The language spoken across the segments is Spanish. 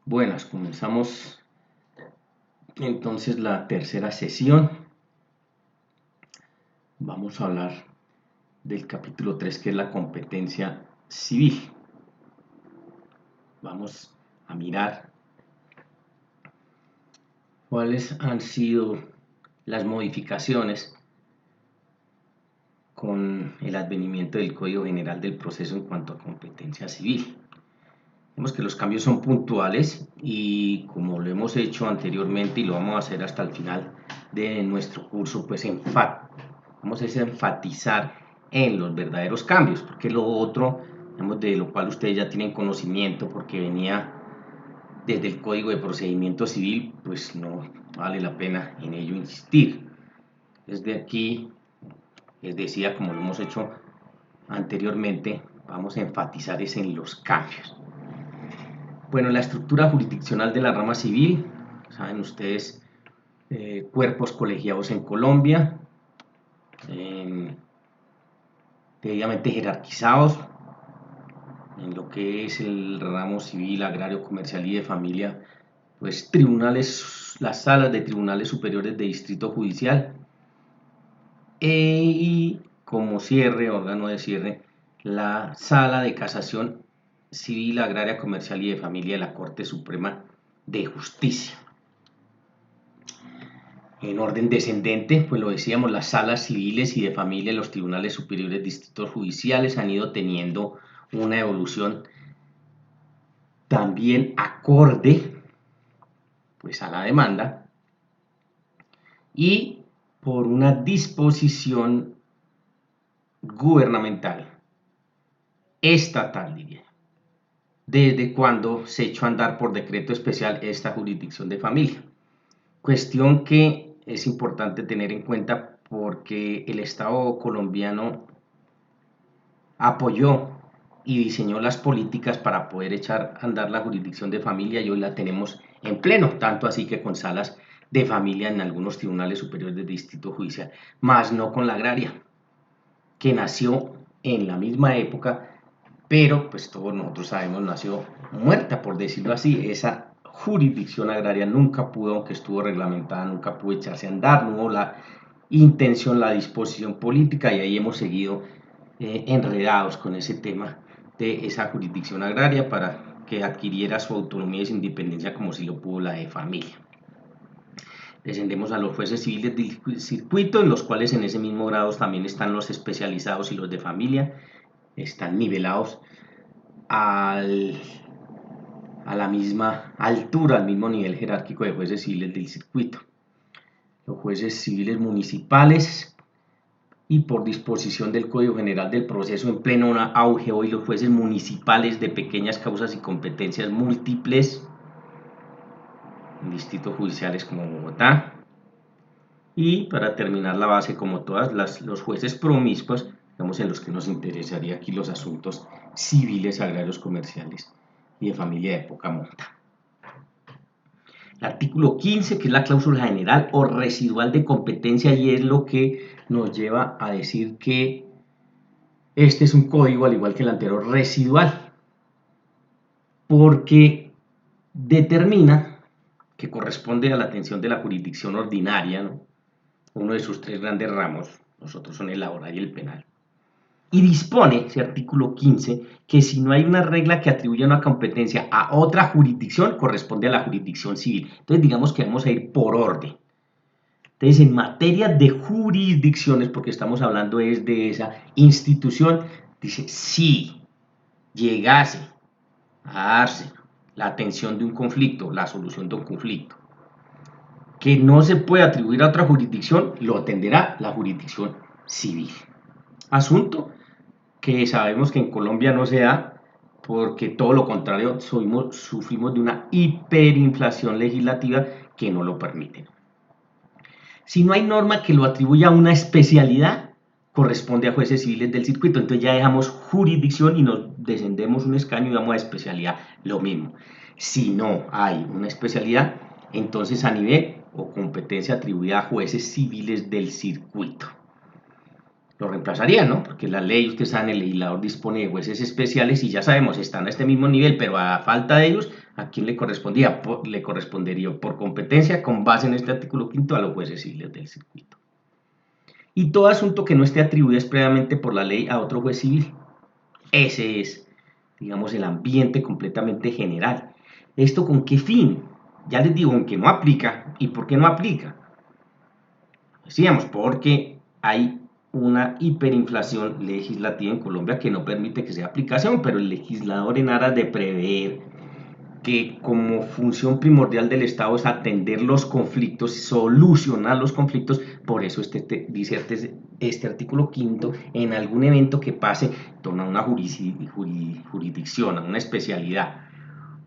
Buenas, comenzamos entonces la tercera sesión. Vamos a hablar del capítulo 3, que es la competencia civil. Vamos a mirar cuáles han sido las modificaciones con el advenimiento del Código General del Proceso en cuanto a competencia civil. Vemos que los cambios son puntuales y, como lo hemos hecho anteriormente y lo vamos a hacer hasta el final de nuestro curso, pues vamos a enfatizar en los verdaderos cambios, porque lo otro, digamos, de lo cual ustedes ya tienen conocimiento porque venía desde el Código de Procedimiento Civil, pues no vale la pena en ello insistir. Desde aquí, les decía, como lo hemos hecho anteriormente, vamos a enfatizar en los cambios. Bueno, la estructura jurisdiccional de la rama civil, saben ustedes, cuerpos colegiados en Colombia, debidamente jerarquizados en lo que es el ramo civil, agrario, comercial y de familia, pues tribunales, las salas de tribunales superiores de distrito judicial, y como cierre, órgano de cierre, la sala de casación civil, agraria, comercial y de familia de la Corte Suprema de Justicia. En orden descendente, pues lo decíamos, las salas civiles y de familia de los tribunales superiores de distritos judiciales han ido teniendo una evolución también acorde pues a la demanda y por una disposición gubernamental estatal, diría, desde cuando se echó a andar por decreto especial esta jurisdicción de familia. Cuestión que es importante tener en cuenta porque el Estado colombiano apoyó y diseñó las políticas para poder echar a andar la jurisdicción de familia y hoy la tenemos en pleno, tanto así que con salas de familia en algunos tribunales superiores del distrito judicial, más no con la agraria, que nació en la misma época, pero pues todos nosotros sabemos, nació muerta, por decirlo así. Esa jurisdicción agraria nunca pudo, aunque estuvo reglamentada, nunca pudo echarse a andar, no hubo la intención, la disposición política, y ahí hemos seguido enredados con ese tema de esa jurisdicción agraria para que adquiriera su autonomía y su independencia como si lo pudo la de familia. Descendemos a los jueces civiles del circuito, en los cuales en ese mismo grado también están los especializados y los de familia, están nivelados a la misma altura, al mismo nivel jerárquico de jueces civiles del circuito. Los jueces civiles municipales, y por disposición del Código General del Proceso, en pleno auge hoy los jueces municipales de pequeñas causas y competencias múltiples en distritos judiciales como Bogotá. Y para terminar la base, como todas los jueces promiscuos, digamos, en los que nos interesaría aquí los asuntos civiles, agrarios, comerciales y de familia de poca monta. El artículo 15, que es la cláusula general o residual de competencia, y es lo que nos lleva a decir que este es un código, al igual que el anterior, residual, porque determina que corresponde a la atención de la jurisdicción ordinaria, ¿no? Uno de sus tres grandes ramos, los otros son el laboral y el penal. Y dispone, ese artículo 15, que si no hay una regla que atribuya una competencia a otra jurisdicción, corresponde a la jurisdicción civil. Entonces, digamos que vamos a ir por orden. Entonces, en materia de jurisdicciones, porque estamos hablando es de esa institución, dice, si llegase a darse la atención de un conflicto, la solución de un conflicto, que no se puede atribuir a otra jurisdicción, lo atenderá la jurisdicción civil. Asunto que sabemos que en Colombia no se da, porque todo lo contrario, sufrimos de una hiperinflación legislativa que no lo permite. Si no hay norma que lo atribuya a una especialidad, corresponde a jueces civiles del circuito. Entonces ya dejamos jurisdicción y nos descendemos un escaño y vamos a especialidad, lo mismo. Si no hay una especialidad, entonces a nivel o competencia atribuida a jueces civiles del circuito. lo reemplazarían, ¿no? Porque la ley, usted sabe, el legislador dispone de jueces especiales y ya sabemos, están a este mismo nivel, pero a falta de ellos, ¿a quién le correspondía? Le correspondería por competencia, con base en este artículo 5, a los jueces civiles del circuito. Y todo asunto que no esté atribuido previamente por la ley a otro juez civil. Ese es, digamos, el ambiente completamente general. ¿Esto con qué fin? Ya les digo, en que no aplica. ¿Y por qué no aplica? Decíamos, porque hay una hiperinflación legislativa en Colombia que no permite que sea aplicación, pero el legislador, en aras de prever que como función primordial del Estado es atender los conflictos, solucionar los conflictos, por eso dice este artículo 5, en algún evento que pase, torna una jurisdicción, a una especialidad,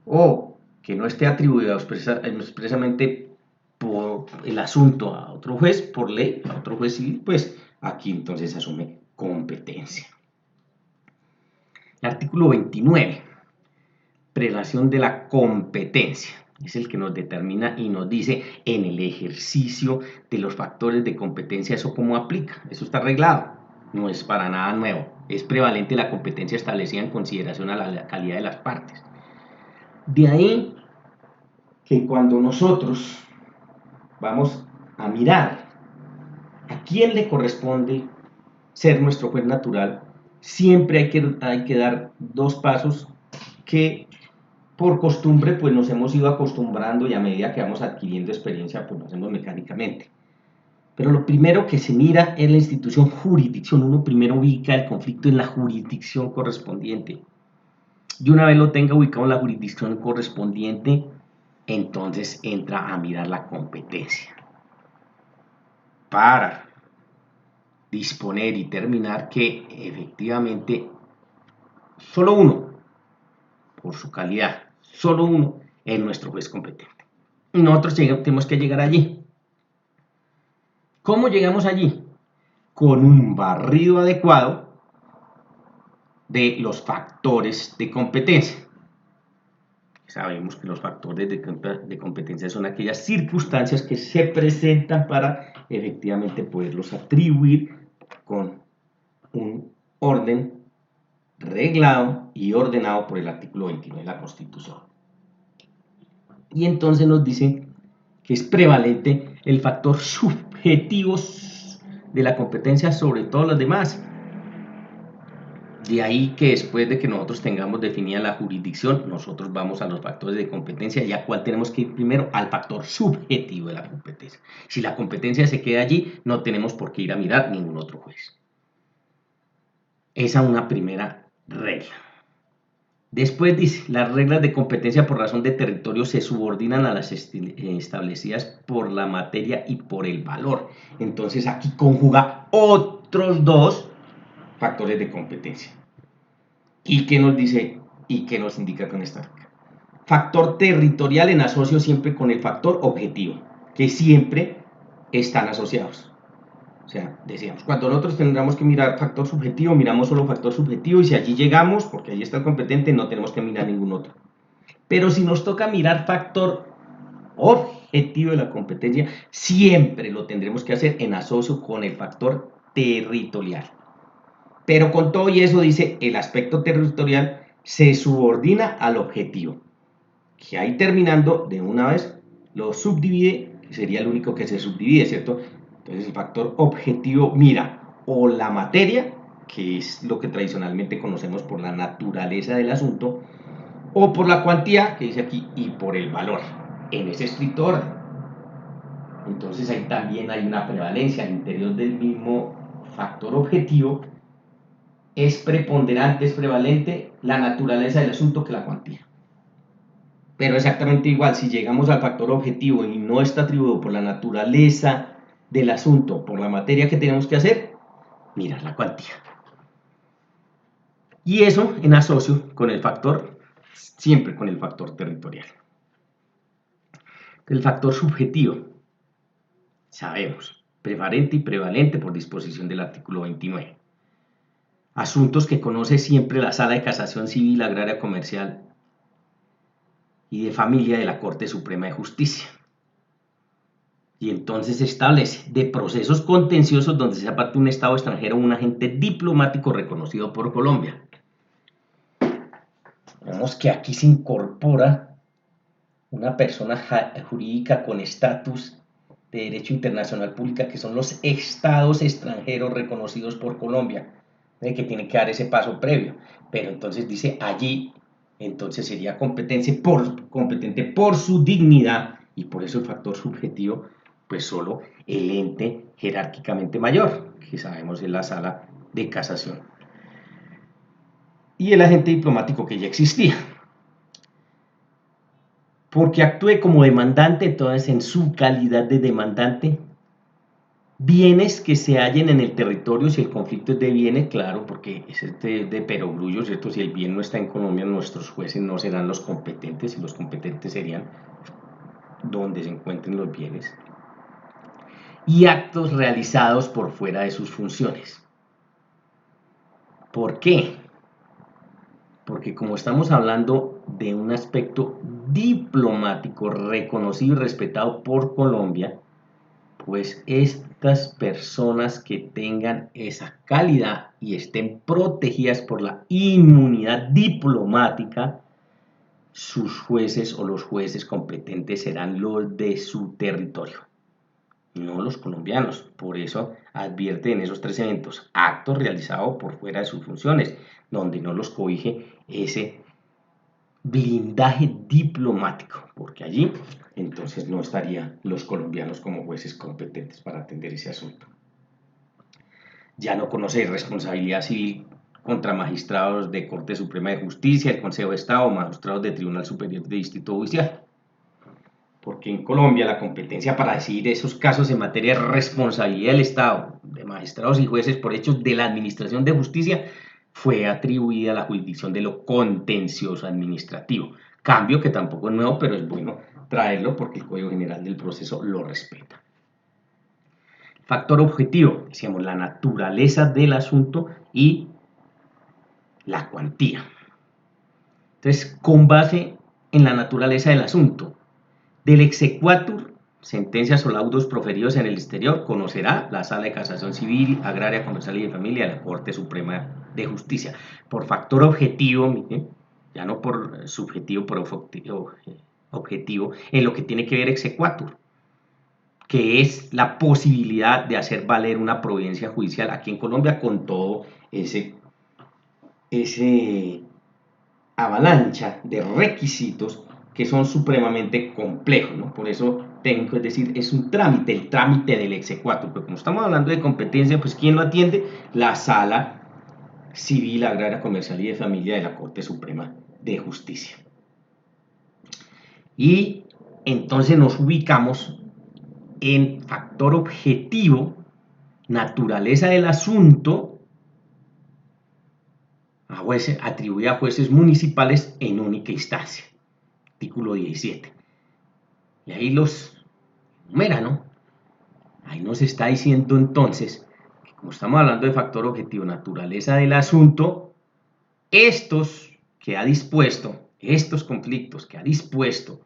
o que no esté atribuido expresamente por el asunto a otro juez, por ley, a otro juez civil, pues aquí entonces asume competencia. El artículo 29. Prelación de la competencia. Es el que nos determina y nos dice en el ejercicio de los factores de competencia eso cómo aplica. Eso está arreglado. No es para nada nuevo. Es prevalente la competencia establecida en consideración a la calidad de las partes. De ahí que cuando nosotros vamos a mirar a quién le corresponde ser nuestro juez natural, siempre hay que dar dos pasos que por costumbre pues nos hemos ido acostumbrando y a medida que vamos adquiriendo experiencia pues lo hacemos mecánicamente. Pero lo primero que se mira es la institución jurisdicción. Uno primero ubica el conflicto en la jurisdicción correspondiente. Y una vez lo tenga ubicado en la jurisdicción correspondiente, entonces entra a mirar la competencia para disponer y terminar que efectivamente solo uno, por su calidad, solo uno es nuestro juez competente. Y nosotros tenemos que llegar allí. ¿Cómo llegamos allí? Con un barrido adecuado de los factores de competencia. Sabemos que los factores de competencia son aquellas circunstancias que se presentan para efectivamente poderlos atribuir con un orden reglado y ordenado por el artículo 29 de la Constitución. Y entonces nos dice que es prevalente el factor subjetivo de la competencia sobre todos los demás. De ahí que después de que nosotros tengamos definida la jurisdicción, nosotros vamos a los factores de competencia, y a cuál tenemos que ir primero, al factor subjetivo de la competencia. Si la competencia se queda allí, no tenemos por qué ir a mirar ningún otro juez. Esa es una primera regla. Después dice, las reglas de competencia por razón de territorio se subordinan a las establecidas por la materia y por el valor. Entonces aquí conjuga otros dos factores de competencia. ¿Y qué nos dice y qué nos indica con esta regla? Factor territorial en asocio siempre con el factor objetivo, que siempre están asociados. O sea, decíamos, cuando nosotros tendremos que mirar factor subjetivo, miramos solo factor subjetivo, y si allí llegamos, porque ahí está el competente, no tenemos que mirar ningún otro. Pero si nos toca mirar factor objetivo de la competencia, siempre lo tendremos que hacer en asocio con el factor territorial. Pero con todo y eso dice, el aspecto territorial se subordina al objetivo, que ahí terminando de una vez lo subdivide, que sería el único que se subdivide, ¿cierto? Entonces el factor objetivo mira o la materia, que es lo que tradicionalmente conocemos por la naturaleza del asunto, o por la cuantía, que dice aquí, y por el valor, en ese estricto orden. Entonces ahí también hay una prevalencia al interior del mismo factor objetivo. Es preponderante, es prevalente la naturaleza del asunto que la cuantía. Pero exactamente igual, si llegamos al factor objetivo y no está atribuido por la naturaleza del asunto, por la materia que tenemos que hacer, mirar la cuantía. Y eso en asocio con el factor, siempre con el factor territorial. El factor subjetivo, sabemos, prevalente y prevalente por disposición del artículo 29. Asuntos que conoce siempre la Sala de Casación Civil, Agraria, Comercial y de Familia de la Corte Suprema de Justicia. Y entonces se establece de procesos contenciosos donde sea parte de un Estado extranjero o un agente diplomático reconocido por Colombia. Vemos que aquí se incorpora una persona jurídica con estatus de derecho internacional pública, que son los estados extranjeros reconocidos por Colombia, que tiene que dar ese paso previo. Pero entonces dice allí, entonces sería competente por su dignidad, y por eso el factor subjetivo, pues solo el ente jerárquicamente mayor, que sabemos es la sala de casación, y el agente diplomático que ya existía. Porque actúe como demandante, entonces en su calidad de demandante, bienes que se hallen en el territorio, si el conflicto es de bienes, claro, porque es de perogrullo, ¿cierto? Si el bien no está en Colombia, nuestros jueces no serán los competentes, y los competentes serían donde se encuentren los bienes, y actos realizados por fuera de sus funciones. ¿Por qué? Porque como estamos hablando de un aspecto diplomático reconocido y respetado por Colombia, pues estas personas que tengan esa calidad y estén protegidas por la inmunidad diplomática, sus jueces o los jueces competentes serán los de su territorio, no los colombianos. Por eso advierte en esos 3 eventos: actos realizados por fuera de sus funciones, donde no los cobije ese blindaje diplomático, porque allí entonces no estarían los colombianos como jueces competentes para atender ese asunto. Ya no conoce responsabilidad civil contra magistrados de Corte Suprema de Justicia, el Consejo de Estado o magistrados de Tribunal Superior de Distrito Judicial, porque en Colombia la competencia para decidir esos casos en materia de responsabilidad del Estado, de magistrados y jueces por hechos de la administración de justicia, fue atribuida a la jurisdicción de lo contencioso administrativo. Cambio que tampoco es nuevo, pero es bueno traerlo porque el Código General del Proceso lo respeta. Factor objetivo, decíamos, la naturaleza del asunto y la cuantía. Entonces, con base en la naturaleza del asunto, del exequatur, sentencias o laudos proferidos en el exterior, conocerá la Sala de Casación Civil, Agraria, Comercial y de Familia de la Corte Suprema de Justicia. Por factor objetivo, ya no por subjetivo, por objetivo, en lo que tiene que ver exequatur, que es la posibilidad de hacer valer una providencia judicial aquí en Colombia con todo ese avalancha de requisitos que son supremamente complejos, ¿no? Por eso tengo que decir, es un trámite, el trámite del exequatur, pero como estamos hablando de competencia, pues ¿quién lo atiende? La Sala Civil, Agraria, Comercial y de Familia de la Corte Suprema de Justicia. Y entonces nos ubicamos en factor objetivo, naturaleza del asunto, atribuida a jueces municipales en única instancia. Artículo 17. Y ahí los numera, ¿no? Ahí nos está diciendo entonces que como estamos hablando de factor objetivo, naturaleza del asunto, estos que ha dispuesto, estos conflictos que ha dispuesto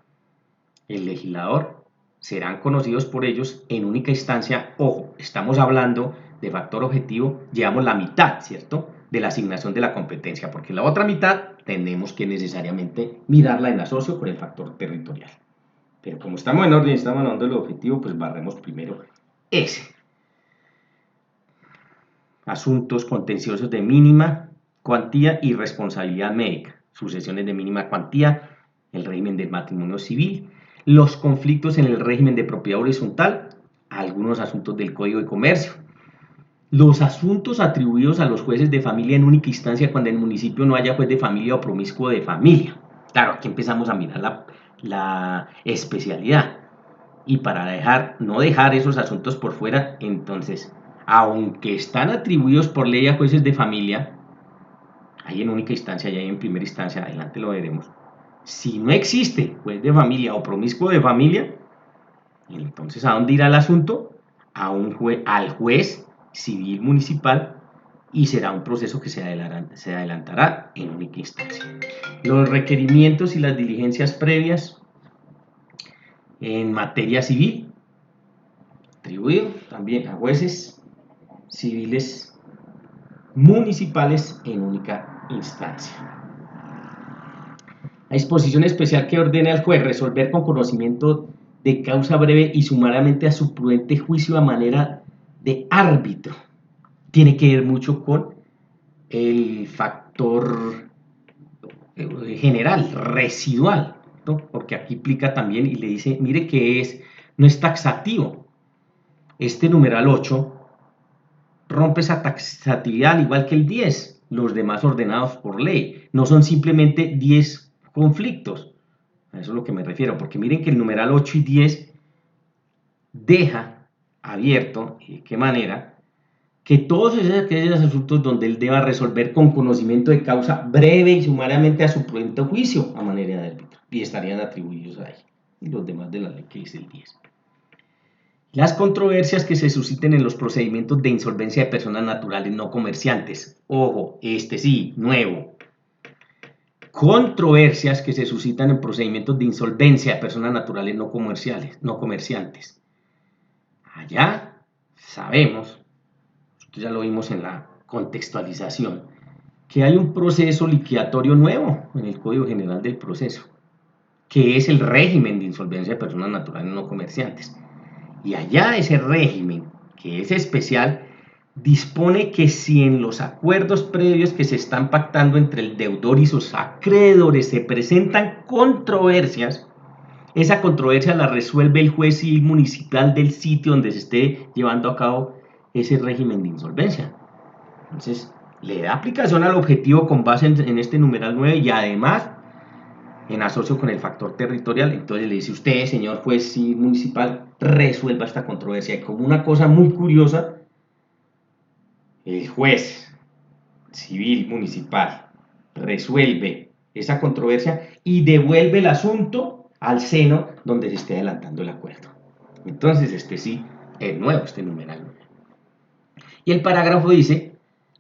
el legislador serán conocidos por ellos en única instancia. Ojo, estamos hablando de factor objetivo, llevamos la mitad, ¿cierto?, de la asignación de la competencia, porque la otra mitad tenemos que necesariamente mirarla en asocio con el factor territorial. Pero como estamos en orden y estamos hablando del objetivo, pues barremos primero ese. Asuntos contenciosos de mínima cuantía y responsabilidad médica, sucesiones de mínima cuantía, el régimen del matrimonio civil, los conflictos en el régimen de propiedad horizontal, algunos asuntos del Código de Comercio, los asuntos atribuidos a los jueces de familia en única instancia cuando en el municipio no haya juez de familia o promiscuo de familia. Claro, aquí empezamos a mirar la especialidad. Y para no dejar esos asuntos por fuera, entonces, aunque están atribuidos por ley a jueces de familia, hay en única instancia y hay en primera instancia, adelante lo veremos. Si no existe juez de familia o promiscuo de familia, entonces ¿a dónde irá el asunto? Al juez civil municipal, y será un proceso que se adelantará en única instancia. Los requerimientos y las diligencias previas en materia civil, atribuido también a jueces civiles municipales en única instancia. La disposición especial que ordena al juez resolver con conocimiento de causa breve y sumariamente a su prudente juicio a manera de árbitro tiene que ver mucho con el factor general, residual, ¿no? Porque aquí implica también y le dice, mire que no es taxativo. Este numeral 8 rompe esa taxatividad al igual que el 10, los demás ordenados por ley. No son simplemente 10 conflictos. A eso es lo que me refiero, porque miren que el numeral 8 y 10 deja abierto, ¿y de qué manera? Que todos aquellos asuntos donde él deba resolver con conocimiento de causa breve y sumariamente a su prudente juicio a manera de árbitro, y estarían atribuidos ahí, y los demás de la ley que dice el 10. Las controversias que se susciten en los procedimientos de insolvencia de personas naturales no comerciantes. Ojo, este sí, nuevo. Controversias que se suscitan en procedimientos de insolvencia de personas naturales no comerciantes. Allá sabemos, esto ya lo vimos en la contextualización, que hay un proceso liquidatorio nuevo en el Código General del Proceso, que es el régimen de insolvencia de personas naturales no comerciantes. Y allá ese régimen, que es especial, dispone que si en los acuerdos previos que se están pactando entre el deudor y sus acreedores se presentan controversias, esa controversia la resuelve el juez civil municipal del sitio donde se esté llevando a cabo ese régimen de insolvencia. Entonces, le da aplicación al objetivo con base en este numeral 9 y además en asocio con el factor territorial. Entonces le dice usted, señor juez civil municipal, resuelva esta controversia. Y como una cosa muy curiosa, el juez civil municipal resuelve esa controversia y devuelve el asunto al seno donde se esté adelantando el acuerdo. Entonces este sí es nuevo, este numeral 9. Y el parágrafo dice,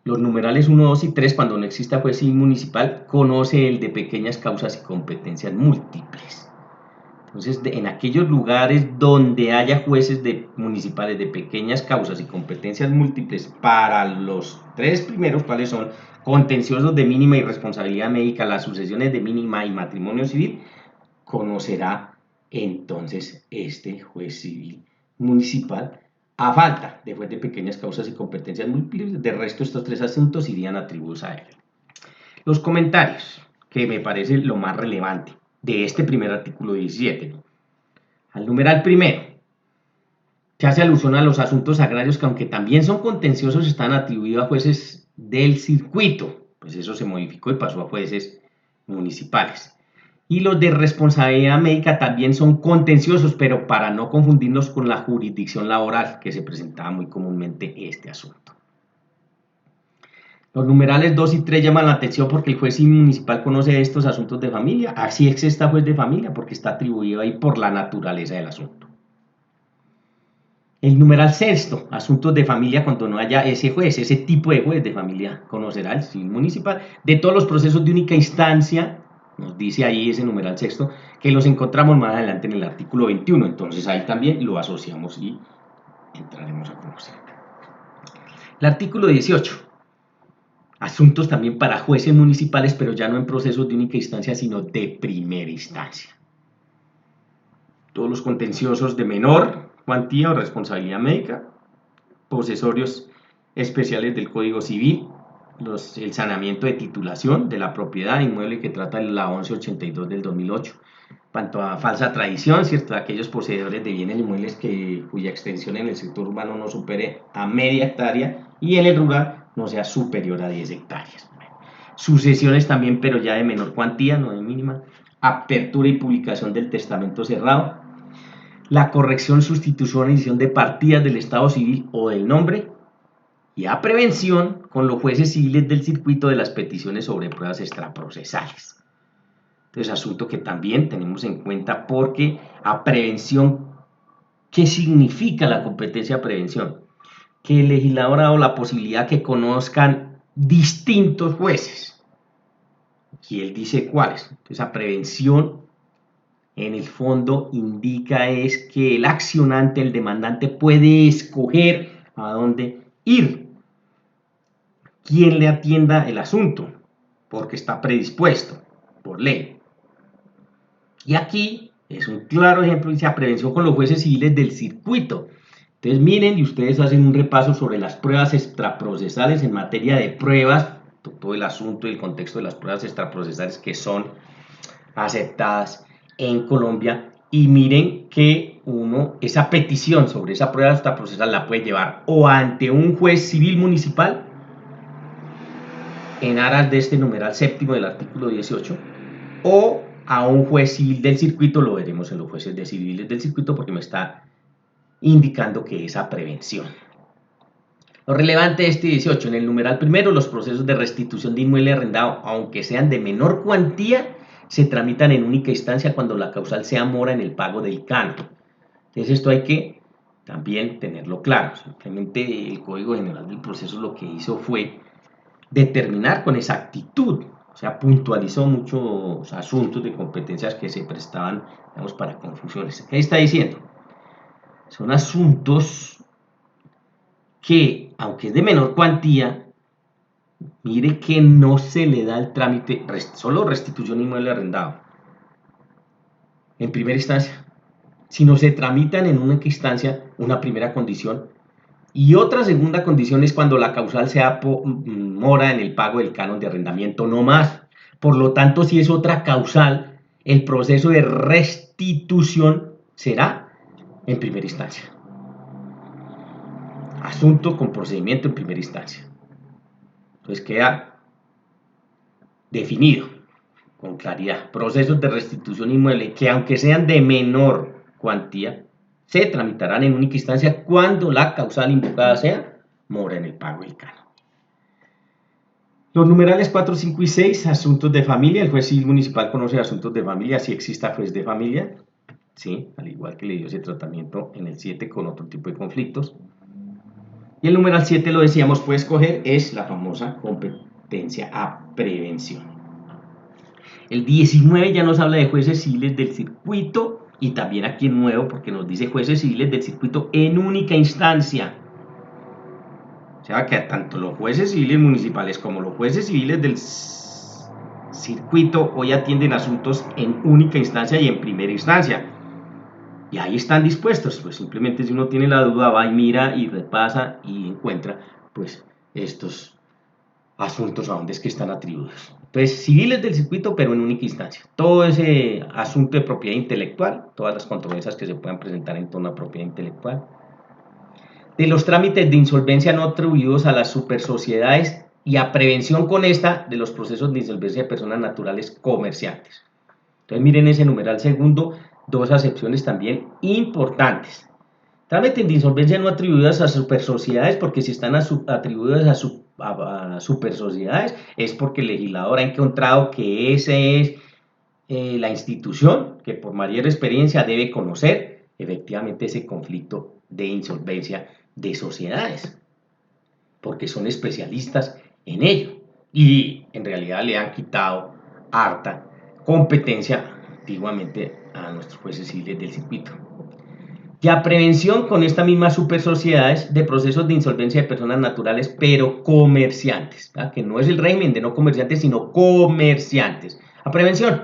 los numerales 1, 2 y 3, cuando no exista juez civil municipal, conoce el de pequeñas causas y competencias múltiples. Entonces, en aquellos lugares donde haya jueces municipales de pequeñas causas y competencias múltiples, para los tres primeros, ¿cuáles son? Contenciosos de mínima irresponsabilidad médica, las sucesiones de mínima y matrimonio civil, conocerá entonces este juez civil municipal a falta de juez de pequeñas causas y competencias múltiples. De resto, estos tres asuntos irían atribuidos a él. Los comentarios, que me parece lo más relevante de este primer artículo 17. Al numeral primero, se hace alusión a los asuntos agrarios que, aunque también son contenciosos, están atribuidos a jueces del circuito. Pues eso se modificó y pasó a jueces municipales. Y los de responsabilidad médica también son contenciosos, pero para no confundirnos con la jurisdicción laboral, que se presentaba muy comúnmente este asunto. Los numerales 2 y 3 llaman la atención porque el juez municipal conoce estos asuntos de familia. Así es esta juez de familia, porque está atribuido ahí por la naturaleza del asunto. El numeral sexto, asuntos de familia, cuando no haya ese juez, ese tipo de juez de familia, conocerá el civil municipal de todos los procesos de única instancia. Nos dice ahí ese numeral sexto, que los encontramos más adelante en el artículo 21. Entonces ahí también lo asociamos y entraremos a conocer. El artículo 18. Asuntos también para jueces municipales, pero ya no en procesos de única instancia, sino de primera instancia. Todos los contenciosos de menor cuantía o responsabilidad médica, posesorios especiales del Código Civil, el sanamiento de titulación de la propiedad inmueble que trata la 1182 del 2008, cuanto a falsa tradición, ¿cierto? Aquellos poseedores de bienes inmuebles cuya extensión en el sector urbano no supere a media hectárea y en el rural no sea superior a 10 hectáreas. Sucesiones también, pero ya de menor cuantía, no de mínima. Apertura y publicación del testamento cerrado. La corrección, sustitución, edición de partidas del estado civil o del nombre. Y a prevención con los jueces civiles del circuito de las peticiones sobre pruebas extraprocesales. Entonces, asunto que también tenemos en cuenta porque a prevención, ¿qué significa la competencia a prevención? Que el legislador ha dado la posibilidad que conozcan distintos jueces. Y él dice cuáles. Entonces, a prevención en el fondo indica es que el accionante, el demandante, puede escoger a dónde ir, quién le atienda el asunto, porque está predispuesto por ley. Y aquí es un claro ejemplo, dice a prevención con los jueces civiles del circuito. Entonces miren y ustedes hacen un repaso sobre las pruebas extraprocesales en materia de pruebas, todo el asunto y el contexto de las pruebas extraprocesales que son aceptadas en Colombia, y miren que uno esa petición sobre esa prueba extraprocesal la puede llevar o ante un juez civil municipal en aras de este numeral séptimo del artículo 18 o a un juez civil del circuito, lo veremos en los jueces de civiles del circuito porque me está indicando que es a prevención. Lo relevante de este 18, en el numeral primero, los procesos de restitución de inmueble arrendado, aunque sean de menor cuantía, se tramitan en única instancia cuando la causal sea mora en el pago del canon. Entonces esto hay que también tenerlo claro. Simplemente el Código General del Proceso lo que hizo fue determinar con exactitud, o sea, puntualizó muchos asuntos de competencias que se prestaban, digamos, para confusiones. ¿Qué está diciendo? Son asuntos que, aunque es de menor cuantía, mire que no se le da el trámite, solo restitución inmueble arrendado, en primera instancia, sino se tramitan en una instancia una primera condición y otra segunda condición es cuando la causal sea mora en el pago del canon de arrendamiento, no más. Por lo tanto, si es otra causal, el proceso de restitución será en primera instancia. Asunto con procedimiento en primera instancia. Entonces queda definido con claridad. Procesos de restitución inmueble que aunque sean de menor cuantía, se tramitarán en única instancia cuando la causal invocada sea mora en el pago del canon. Los numerales 4, 5 y 6, asuntos de familia. El juez civil municipal conoce asuntos de familia si exista juez de familia, ¿sí? Al igual que le dio ese tratamiento en el 7 con otro tipo de conflictos. Y el numeral 7, lo decíamos, puede escoger, es la famosa competencia a prevención. El 19 ya nos habla de jueces civiles del circuito y también aquí en nuevo porque nos dice jueces civiles del circuito en única instancia. O sea que tanto los jueces civiles municipales como los jueces civiles del circuito hoy atienden asuntos en única instancia y en primera instancia. Y ahí están dispuestos, pues simplemente si uno tiene la duda va y mira y repasa y encuentra pues estos asuntos a donde es que están atribuidos. Entonces, civiles del circuito, pero en única instancia. Todo ese asunto de propiedad intelectual, todas las controversias que se puedan presentar en torno a propiedad intelectual. De los trámites de insolvencia no atribuidos a las supersociedades y a prevención con esta de los procesos de insolvencia de personas naturales comerciantes. Entonces, miren ese numeral segundo, dos acepciones también importantes. Trámites de insolvencia no atribuidas a supersociedades, porque si están atribuidas a supersociedades es porque el legislador ha encontrado que esa es la institución que por mayor experiencia debe conocer efectivamente ese conflicto de insolvencia de sociedades, porque son especialistas en ello y en realidad le han quitado harta competencia antiguamente a nuestros jueces civiles del circuito. Y a prevención con estas mismas supersociedades de procesos de insolvencia de personas naturales, pero comerciantes, ¿verdad? Que no es el régimen de no comerciantes, sino comerciantes. A prevención,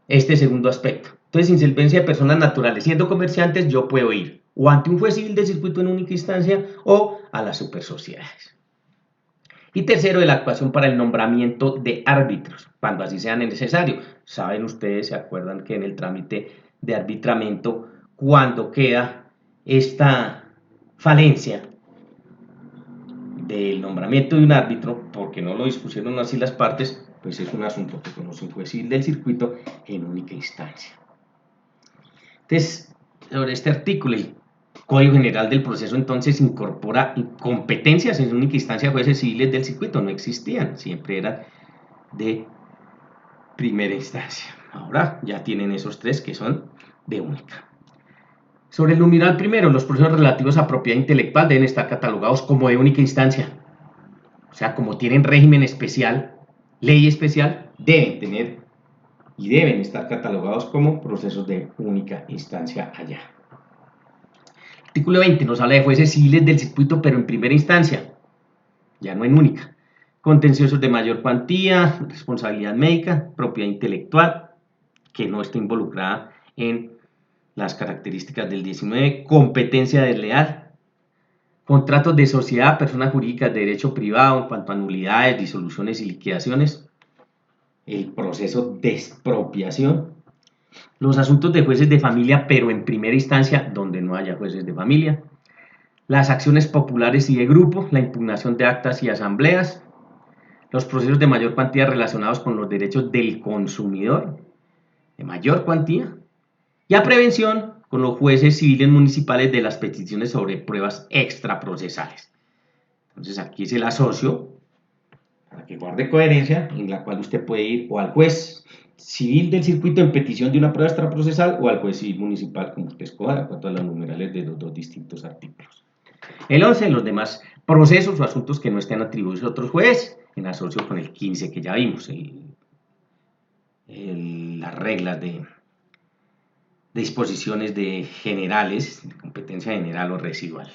este segundo aspecto. Entonces, insolvencia de personas naturales, siendo comerciantes, yo puedo ir o ante un juez civil del circuito en única instancia o a las supersociedades. Y tercero, de la actuación para el nombramiento de árbitros, cuando así sea necesario. Saben ustedes, se acuerdan que en el trámite de arbitramiento, cuando queda esta falencia del nombramiento de un árbitro, porque no lo dispusieron así las partes, pues es un asunto que conoce un juez civil del circuito en única instancia. Entonces, sobre este artículo, el Código General del Proceso entonces incorpora competencias en única instancia a jueces civiles del circuito, no existían, siempre eran de primera instancia. Ahora ya tienen esos tres que son de única. Sobre el numeral primero, los procesos relativos a propiedad intelectual deben estar catalogados como de única instancia. O sea, como tienen régimen especial, ley especial, deben tener y deben estar catalogados como procesos de única instancia allá. Artículo 20 nos habla de jueces civiles del circuito, pero en primera instancia, ya no en única. Contenciosos de mayor cuantía, responsabilidad médica, propiedad intelectual, que no está involucrada en las características del 19, competencia desleal, contratos de sociedad, personas jurídicas de derecho privado en cuanto a nulidades, disoluciones y liquidaciones, el proceso de expropiación, los asuntos de jueces de familia, pero en primera instancia donde no haya jueces de familia, las acciones populares y de grupo, la impugnación de actas y asambleas, los procesos de mayor cuantía relacionados con los derechos del consumidor, de mayor cuantía, y a prevención con los jueces civiles municipales de las peticiones sobre pruebas extraprocesales. Entonces aquí se la asocio para que guarde coherencia, en la cual usted puede ir o al juez civil del circuito en petición de una prueba extraprocesal o al juez civil municipal, como usted escoja, de acuerdo a los numerales de los dos distintos artículos. El 11, los demás procesos o asuntos que no estén atribuidos a otros jueces, en asocio con el 15 que ya vimos, las reglas de disposiciones de generales, de competencia general o residual.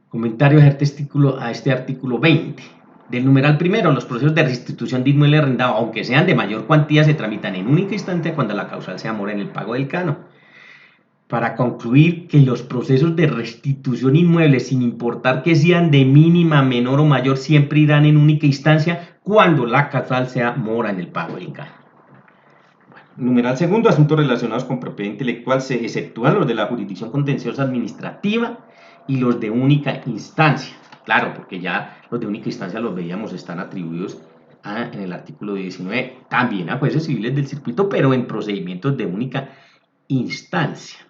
Comentarios a este artículo 20. Del numeral primero, los procesos de restitución de inmueble arrendado, aunque sean de mayor cuantía, se tramitan en única instancia cuando la causal sea mora en el pago del canon. Para concluir que los procesos de restitución inmueble, sin importar que sean de mínima, menor o mayor, siempre irán en única instancia cuando la causal sea mora en el pago del canon. Numeral segundo, asuntos relacionados con propiedad intelectual, se exceptúan los de la jurisdicción contenciosa administrativa y los de única instancia. Claro, porque ya los de única instancia los veíamos, están atribuidos en el artículo 19 también a jueces civiles del circuito, pero en procedimientos de única instancia.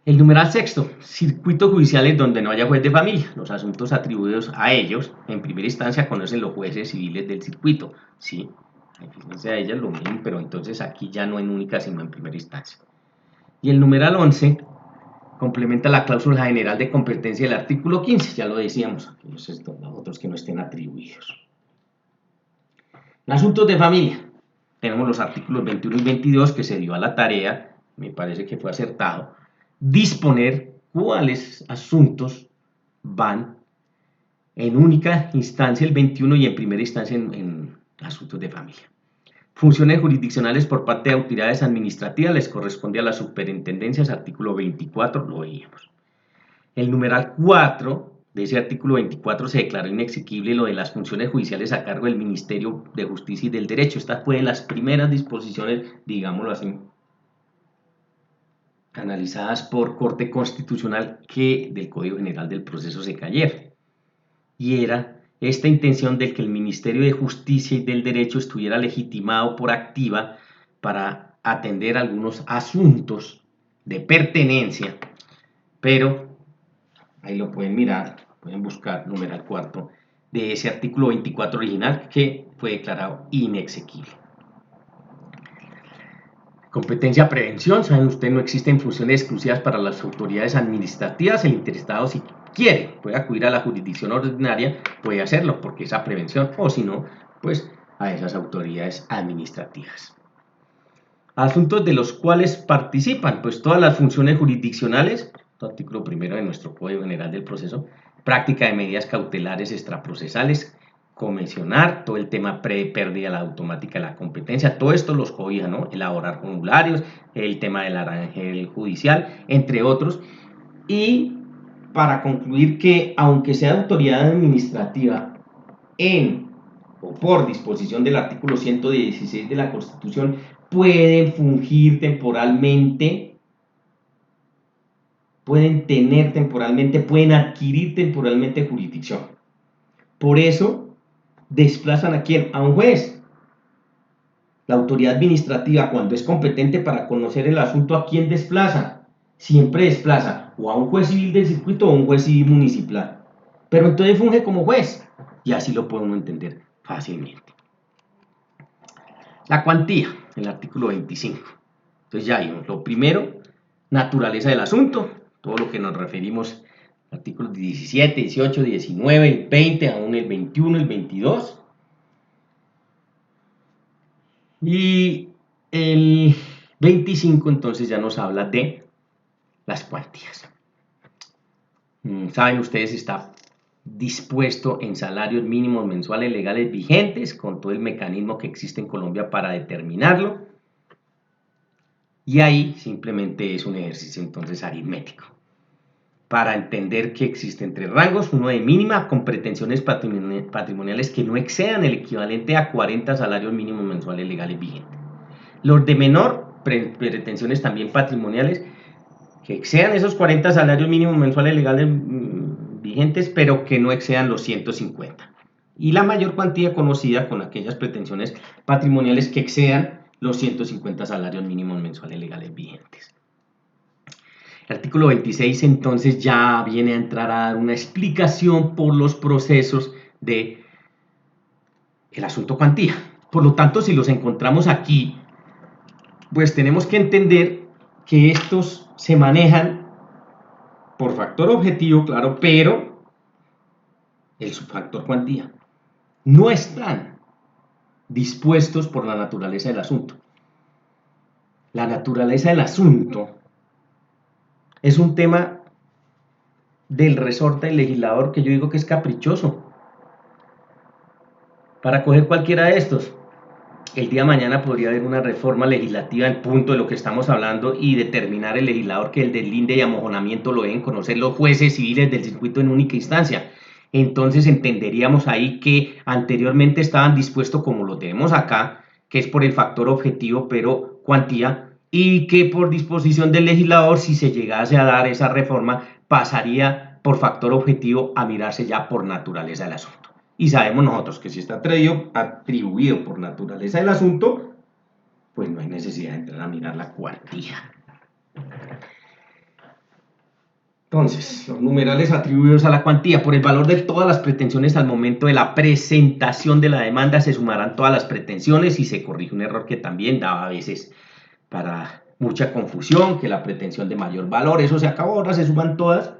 El numeral sexto, circuitos judiciales donde no haya juez de familia. Los asuntos atribuidos a ellos, en primera instancia, conocen los jueces civiles del circuito. Sí, fíjense a ellas lo mismo, pero entonces aquí ya no en única, sino en primera instancia. Y el numeral 11 complementa la cláusula general de competencia del artículo 15, ya lo decíamos, aquellos otros que no estén atribuidos. En asuntos de familia, tenemos los artículos 21 y 22 que se dio a la tarea, me parece que fue acertado, disponer cuáles asuntos van en única instancia el 21 y en primera instancia en asuntos de familia. Funciones jurisdiccionales por parte de autoridades administrativas les corresponde a las superintendencias, artículo 24, lo veíamos. El numeral 4 de ese artículo 24 se declaró inexequible lo de las funciones judiciales a cargo del Ministerio de Justicia y del Derecho. Estas fueron las primeras disposiciones, digámoslo así, analizadas por Corte Constitucional que del Código General del Proceso se cayeron. Y era esta intención de que el Ministerio de Justicia y del Derecho estuviera legitimado por activa para atender algunos asuntos de pertenencia, pero ahí lo pueden mirar, pueden buscar numeral 4 de ese artículo 24 original que fue declarado inexequible. Competencia prevención, saben ustedes, no existen funciones exclusivas para las autoridades administrativas. El interesado, si quiere, puede acudir a la jurisdicción ordinaria, puede hacerlo porque esa prevención, o si no, pues a esas autoridades administrativas. Asuntos de los cuales participan, pues todas las funciones jurisdiccionales, artículo primero de nuestro Código General del Proceso, práctica de medidas cautelares extraprocesales, convencionar, todo el tema pérdida la automática de la competencia, todo esto los cobija, ¿no? Elaborar formularios, el tema del arangel judicial, entre otros. Y para concluir que, aunque sea autoridad administrativa en o por disposición del artículo 116 de la Constitución, pueden fungir temporalmente, pueden tener temporalmente, pueden adquirir temporalmente jurisdicción. Por eso, ¿desplazan a quién? A un juez. La autoridad administrativa, cuando es competente para conocer el asunto, ¿a quién desplaza? Siempre desplaza o a un juez civil del circuito o a un juez civil municipal. Pero entonces funge como juez y así lo puede uno entender fácilmente. La cuantía, el artículo 25. Entonces ya vimos, lo primero, naturaleza del asunto, todo lo que nos referimos, artículos 17, 18, 19, el 20, aún el 21, el 22. Y el 25 entonces ya nos habla de las cuantías. Saben ustedes, está dispuesto en salarios mínimos mensuales legales vigentes con todo el mecanismo que existe en Colombia para determinarlo. Y ahí simplemente es un ejercicio entonces aritmético para entender que existen tres rangos: uno de mínima con pretensiones patrimoniales que no excedan el equivalente a 40 salarios mínimos mensuales legales vigentes. Los de menor pretensiones también patrimoniales que excedan esos 40 salarios mínimos mensuales legales vigentes, pero que no excedan los 150. Y la mayor cuantía conocida con aquellas pretensiones patrimoniales que excedan los 150 salarios mínimos mensuales legales vigentes. El artículo 26 entonces ya viene a entrar a dar una explicación por los procesos de el asunto cuantía. Por lo tanto, si los encontramos aquí, pues tenemos que entender que estos se manejan por factor objetivo, claro, pero el subfactor cuantía no están dispuestos por la naturaleza del asunto. La naturaleza del asunto es un tema del resorte del legislador que yo digo que es caprichoso para coger cualquiera de estos. El día de mañana podría haber una reforma legislativa en punto de lo que estamos hablando y determinar el legislador que el deslinde y amojonamiento lo deben conocer los jueces civiles del circuito en única instancia. Entonces entenderíamos ahí que anteriormente estaban dispuestos como lo tenemos acá, que es por el factor objetivo pero cuantía, y que por disposición del legislador, si se llegase a dar esa reforma, pasaría por factor objetivo a mirarse ya por naturaleza del asunto. Y sabemos nosotros que si está atribuido por naturaleza del asunto, pues no hay necesidad de entrar a mirar la cuantía. Entonces, los numerales atribuidos a la cuantía: por el valor de todas las pretensiones al momento de la presentación de la demanda se sumarán todas las pretensiones y se corrige un error que también daba a veces para mucha confusión, que la pretensión de mayor valor, eso se acabó, ahora se suman todas.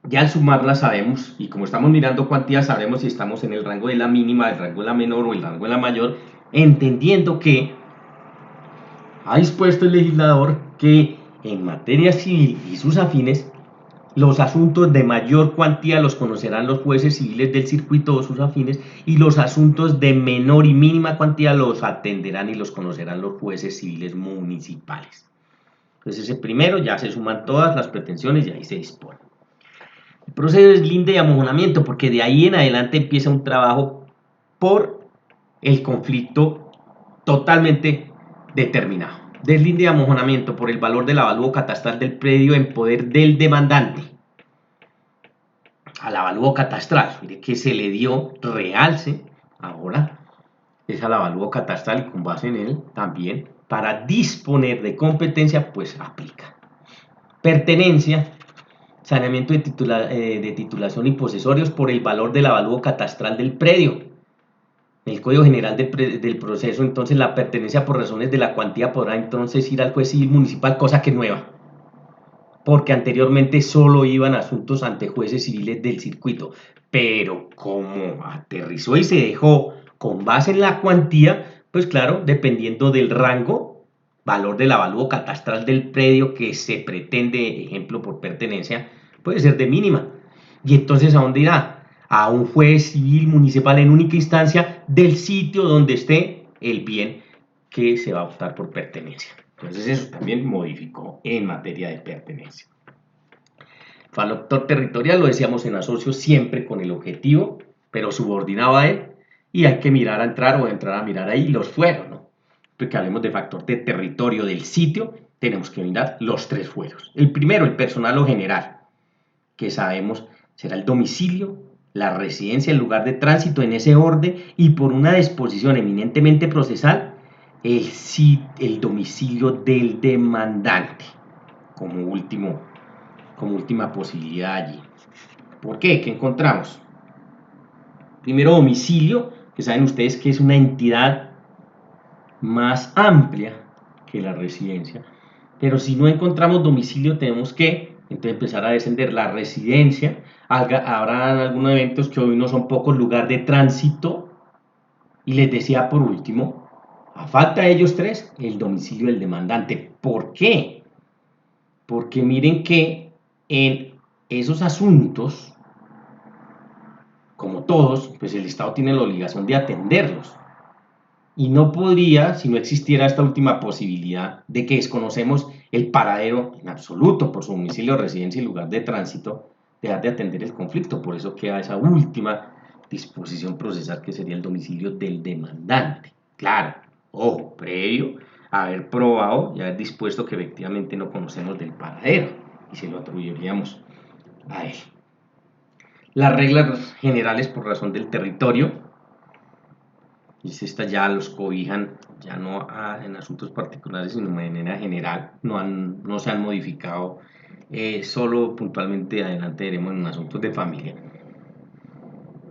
Ya al sumarlas sabemos, y como estamos mirando cuantías, sabremos si estamos en el rango de la mínima, el rango de la menor o el rango de la mayor, entendiendo que ha dispuesto el legislador que en materia civil y sus afines, los asuntos de mayor cuantía los conocerán los jueces civiles del circuito o sus afines, y los asuntos de menor y mínima cuantía los atenderán y los conocerán los jueces civiles municipales. Entonces ese primero ya se suman todas las pretensiones y ahí se dispone. El proceso de deslinde y amojonamiento, porque de ahí en adelante empieza un trabajo por el conflicto totalmente determinado. Deslinde y amojonamiento: por el valor del avalúo catastral del predio en poder del demandante. Al avalúo catastral, mire que se le dio realce ahora, es al avalúo catastral, y con base en él también para disponer de competencia pues aplica. Pertenencia: saneamiento de titulación y posesorios por el valor del avalúo catastral del predio. El Código General del Proceso, entonces la pertenencia por razones de la cuantía podrá entonces ir al juez civil municipal, cosa que nueva, porque anteriormente solo iban asuntos ante jueces civiles del circuito, pero como aterrizó y se dejó con base en la cuantía, pues claro, dependiendo del rango, valor del avalúo catastral del predio que se pretende, ejemplo por pertenencia, puede ser de mínima. Y entonces, ¿a dónde irá? A un juez civil municipal en única instancia del sitio donde esté el bien que se va a optar por pertenencia. Entonces eso también modificó en materia de pertenencia. Factor territorial lo decíamos en asocio siempre con el objetivo, pero subordinado a él, y hay que mirar a entrar o entrar a mirar ahí los fueros, ¿no? Porque hablemos de factor de territorio del sitio, tenemos que mirar los tres fueros. El primero, el personal o general, que sabemos será el domicilio, la residencia, el lugar de tránsito en ese orden, y por una disposición eminentemente procesal, el domicilio del demandante como última posibilidad allí. ¿Por qué? ¿Qué encontramos? Primero, domicilio, que saben ustedes que es una entidad más amplia que la residencia, pero si no encontramos domicilio tenemos que entonces empezar a descender la residencia. Habrá algunos eventos que hoy no son pocos: lugar de tránsito, Y les decía por último, a falta de ellos tres, el domicilio del demandante. ¿Por qué? Porque miren que en esos asuntos, como todos, pues el Estado tiene la obligación de atenderlos. Y no podría, si no existiera esta última posibilidad de que desconocemos el paradero en absoluto por su domicilio, residencia y lugar de tránsito, dejar de atender el conflicto. Por eso queda esa última disposición procesal que sería el domicilio del demandante. Claro, ojo, previo a haber probado y haber dispuesto que efectivamente no conocemos del paradero y se lo atribuiríamos a él. Las reglas generales por razón del territorio, y estas ya los cobijan, ya no en asuntos particulares, sino de manera general, no se han modificado, solo puntualmente adelante veremos en asuntos de familia.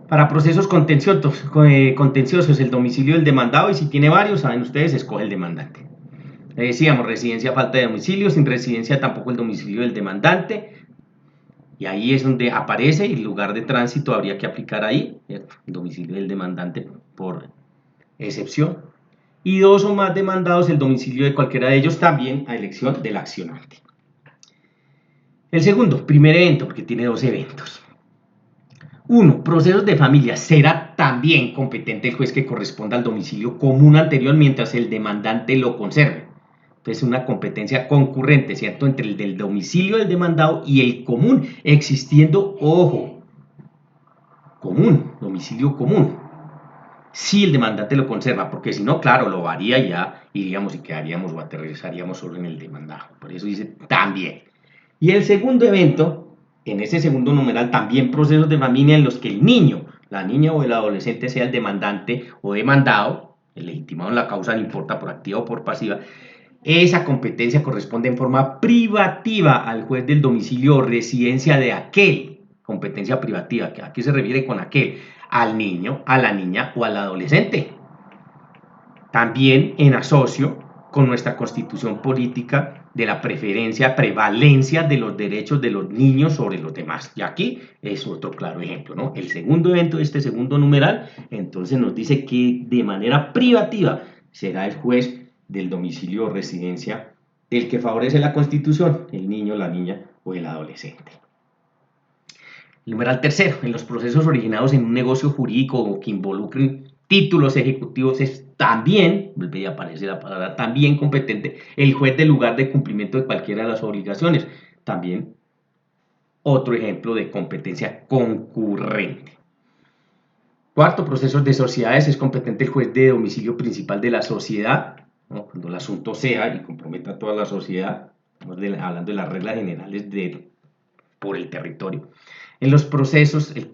Para procesos contenciosos, el domicilio del demandado, y si tiene varios, saben ustedes, escoge el demandante. Decíamos, residencia, falta de domicilio, sin residencia tampoco el domicilio del demandante, y ahí es donde aparece el lugar de tránsito, habría que aplicar ahí, ¿cierto? El domicilio del demandante por excepción, y dos o más demandados, el domicilio de cualquiera de ellos, también a elección del accionante. El segundo, primer evento, porque tiene dos eventos. 1. Procesos de familia. Será también competente el juez que corresponda al domicilio común anterior mientras el demandante lo conserve. Entonces, una competencia concurrente, ¿cierto?, entre el del domicilio del demandado y el común, existiendo, ojo, común, domicilio común, si el demandante lo conserva, porque si no, claro, lo varía y ya iríamos y quedaríamos o aterrizaríamos solo en el demandado. Por eso dice también. Y el segundo evento, en ese segundo numeral, también procesos de familia en los que el niño, la niña o el adolescente sea el demandante o demandado, el legitimado en la causa, no importa por activa o por pasiva, esa competencia corresponde en forma privativa al juez del domicilio o residencia de aquel, competencia privativa, ¿a qué se refiere con aquel? Al niño, a la niña o al adolescente. También en asocio con nuestra constitución política de la prevalencia de los derechos de los niños sobre los demás. Y aquí es otro claro ejemplo, ¿no? El segundo evento de este segundo numeral, entonces nos dice que de manera privativa será el juez del domicilio o residencia el que favorece la constitución, el niño, la niña o el adolescente. Numeral tercero, en los procesos originados en un negocio jurídico o que involucren títulos ejecutivos es también, vuelve a aparecer la palabra también competente, el juez del lugar de cumplimiento de cualquiera de las obligaciones. También otro ejemplo de competencia concurrente. Cuarto, procesos de sociedades, es competente el juez de domicilio principal de la sociedad, ¿no?, cuando el asunto sea y comprometa a toda la sociedad, hablando de las reglas generales por el territorio. En los procesos, el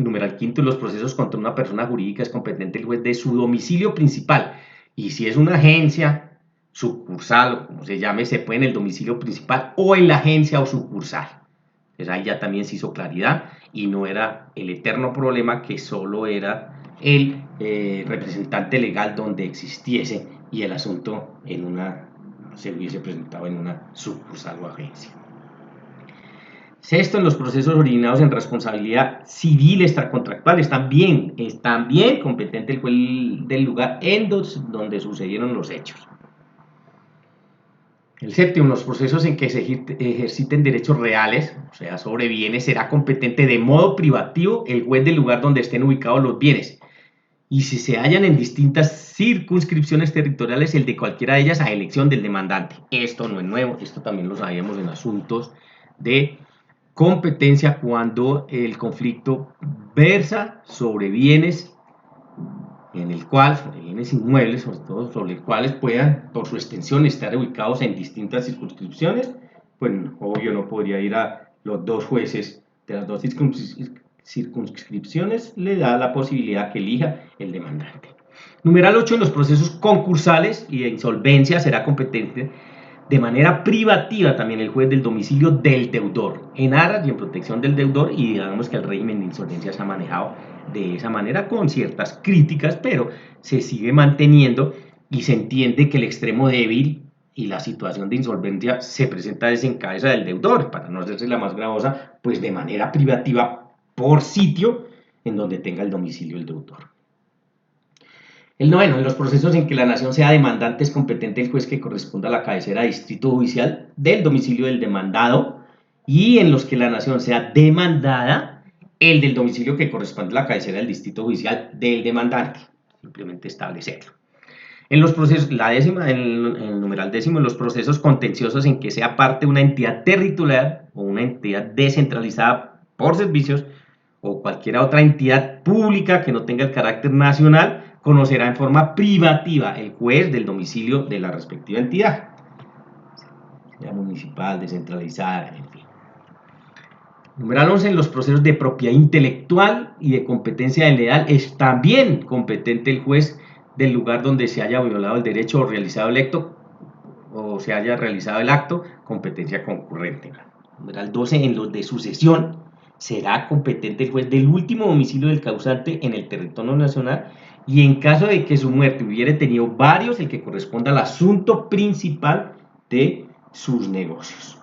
numeral quinto, en los procesos contra una persona jurídica es competente el juez de su domicilio principal. Y si es una agencia, sucursal o como se llame, se puede en el domicilio principal o en la agencia o sucursal. Pues ahí ya también se hizo claridad y no era el eterno problema que solo era el representante legal donde existiese y el asunto se hubiese presentado en una sucursal o agencia. Sexto, en los procesos originados en responsabilidad civil extracontractual es también competente el juez del lugar en donde sucedieron los hechos. El séptimo, en los procesos en que se ejerciten derechos reales, o sea, sobre bienes, será competente de modo privativo el juez del lugar donde estén ubicados los bienes. Y si se hallan en distintas circunscripciones territoriales, el de cualquiera de ellas a elección del demandante. Esto no es nuevo, esto también lo sabíamos en asuntos de competencia cuando el conflicto versa sobre bienes sobre bienes inmuebles, sobre todo sobre los cuales puedan, por su extensión, estar ubicados en distintas circunscripciones, pues obvio no podría ir a los dos jueces de las dos circunscripciones, le da la posibilidad que elija el demandante. Numeral 8, en los procesos concursales y de insolvencia será competente de manera privativa también el juez del domicilio del deudor, en aras y en protección del deudor, y digamos que el régimen de insolvencia se ha manejado de esa manera con ciertas críticas, pero se sigue manteniendo y se entiende que el extremo débil y la situación de insolvencia se presenta en cabeza del deudor, para no hacerse la más gravosa, pues de manera privativa por sitio en donde tenga el domicilio el deudor. El noveno, en los procesos en que la nación sea demandante es competente el juez que corresponda a la cabecera de distrito judicial del domicilio del demandado, y en los que la nación sea demandada, el del domicilio que corresponde a la cabecera del distrito judicial del demandante. Simplemente establecerlo. En los procesos, la décima, en el numeral décimo, en los procesos contenciosos en que sea parte una entidad territorial o una entidad descentralizada por servicios o cualquier otra entidad pública que no tenga el carácter nacional, conocerá en forma privativa el juez del domicilio de la respectiva entidad, sea municipal, descentralizada, en fin. Numeral 11, en los procesos de propiedad intelectual y de competencia desleal es también competente el juez del lugar donde se haya violado el derecho o realizado el acto, o se haya realizado el acto, competencia concurrente. Numeral 12, en los de sucesión será competente el juez del último domicilio del causante en el territorio nacional, y en caso de que su muerte hubiere tenido varios, el que corresponda al asunto principal de sus negocios.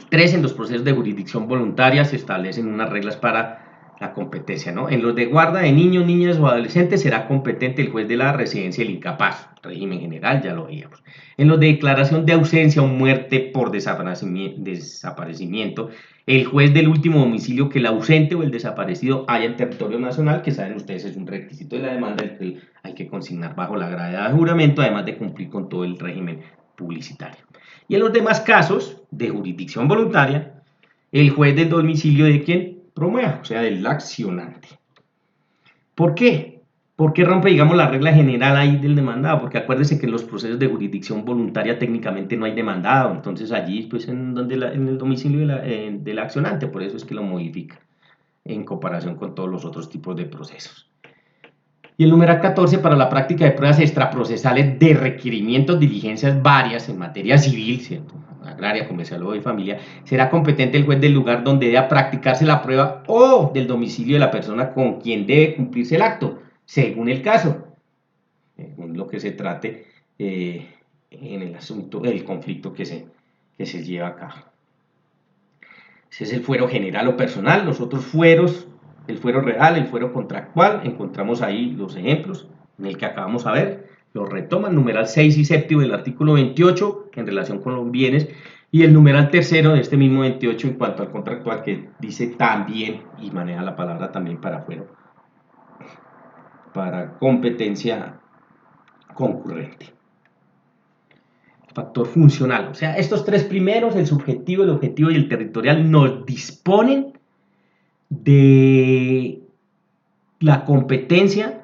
3, en los procesos de jurisdicción voluntaria se establecen unas reglas para la competencia, ¿no? En los de guarda de niños, niñas o adolescentes será competente el juez de la residencia del incapaz, régimen general, ya lo veíamos. En los de declaración de ausencia o muerte por desaparecimiento, el juez del último domicilio que el ausente o el desaparecido haya en territorio nacional, que saben ustedes es un requisito de la demanda, el que hay que consignar bajo la gravedad de juramento, además de cumplir con todo el régimen publicitario. Y en los demás casos de jurisdicción voluntaria, el juez del domicilio de quien promueva, o sea, del accionante. ¿Por qué? ¿Por qué rompe, digamos, la regla general ahí del demandado? Porque acuérdense que en los procesos de jurisdicción voluntaria técnicamente no hay demandado, entonces allí, pues, en el domicilio del accionante, por eso es que lo modifica en comparación con todos los otros tipos de procesos. Y el numeral 14, para la práctica de pruebas extraprocesales de requerimientos, diligencias varias en materia civil, ¿cierto?, agraria, comercial o de familia, será competente el juez del lugar donde deba practicarse la prueba o del domicilio de la persona con quien debe cumplirse el acto, según el caso, según lo que se trate en el asunto del conflicto que se lleva a cabo. Ese es el fuero general o personal. Los otros fueros, el fuero real, el fuero contractual, encontramos ahí los ejemplos en el que acabamos de ver, los retoman, numeral 6 y séptimo del artículo 28 en relación con los bienes, y el numeral tercero de este mismo 28 en cuanto al contractual, que dice también, y maneja la palabra también para fuero, para competencia concurrente. Factor funcional, o sea, estos tres primeros, el subjetivo, el objetivo y el territorial, nos disponen de la competencia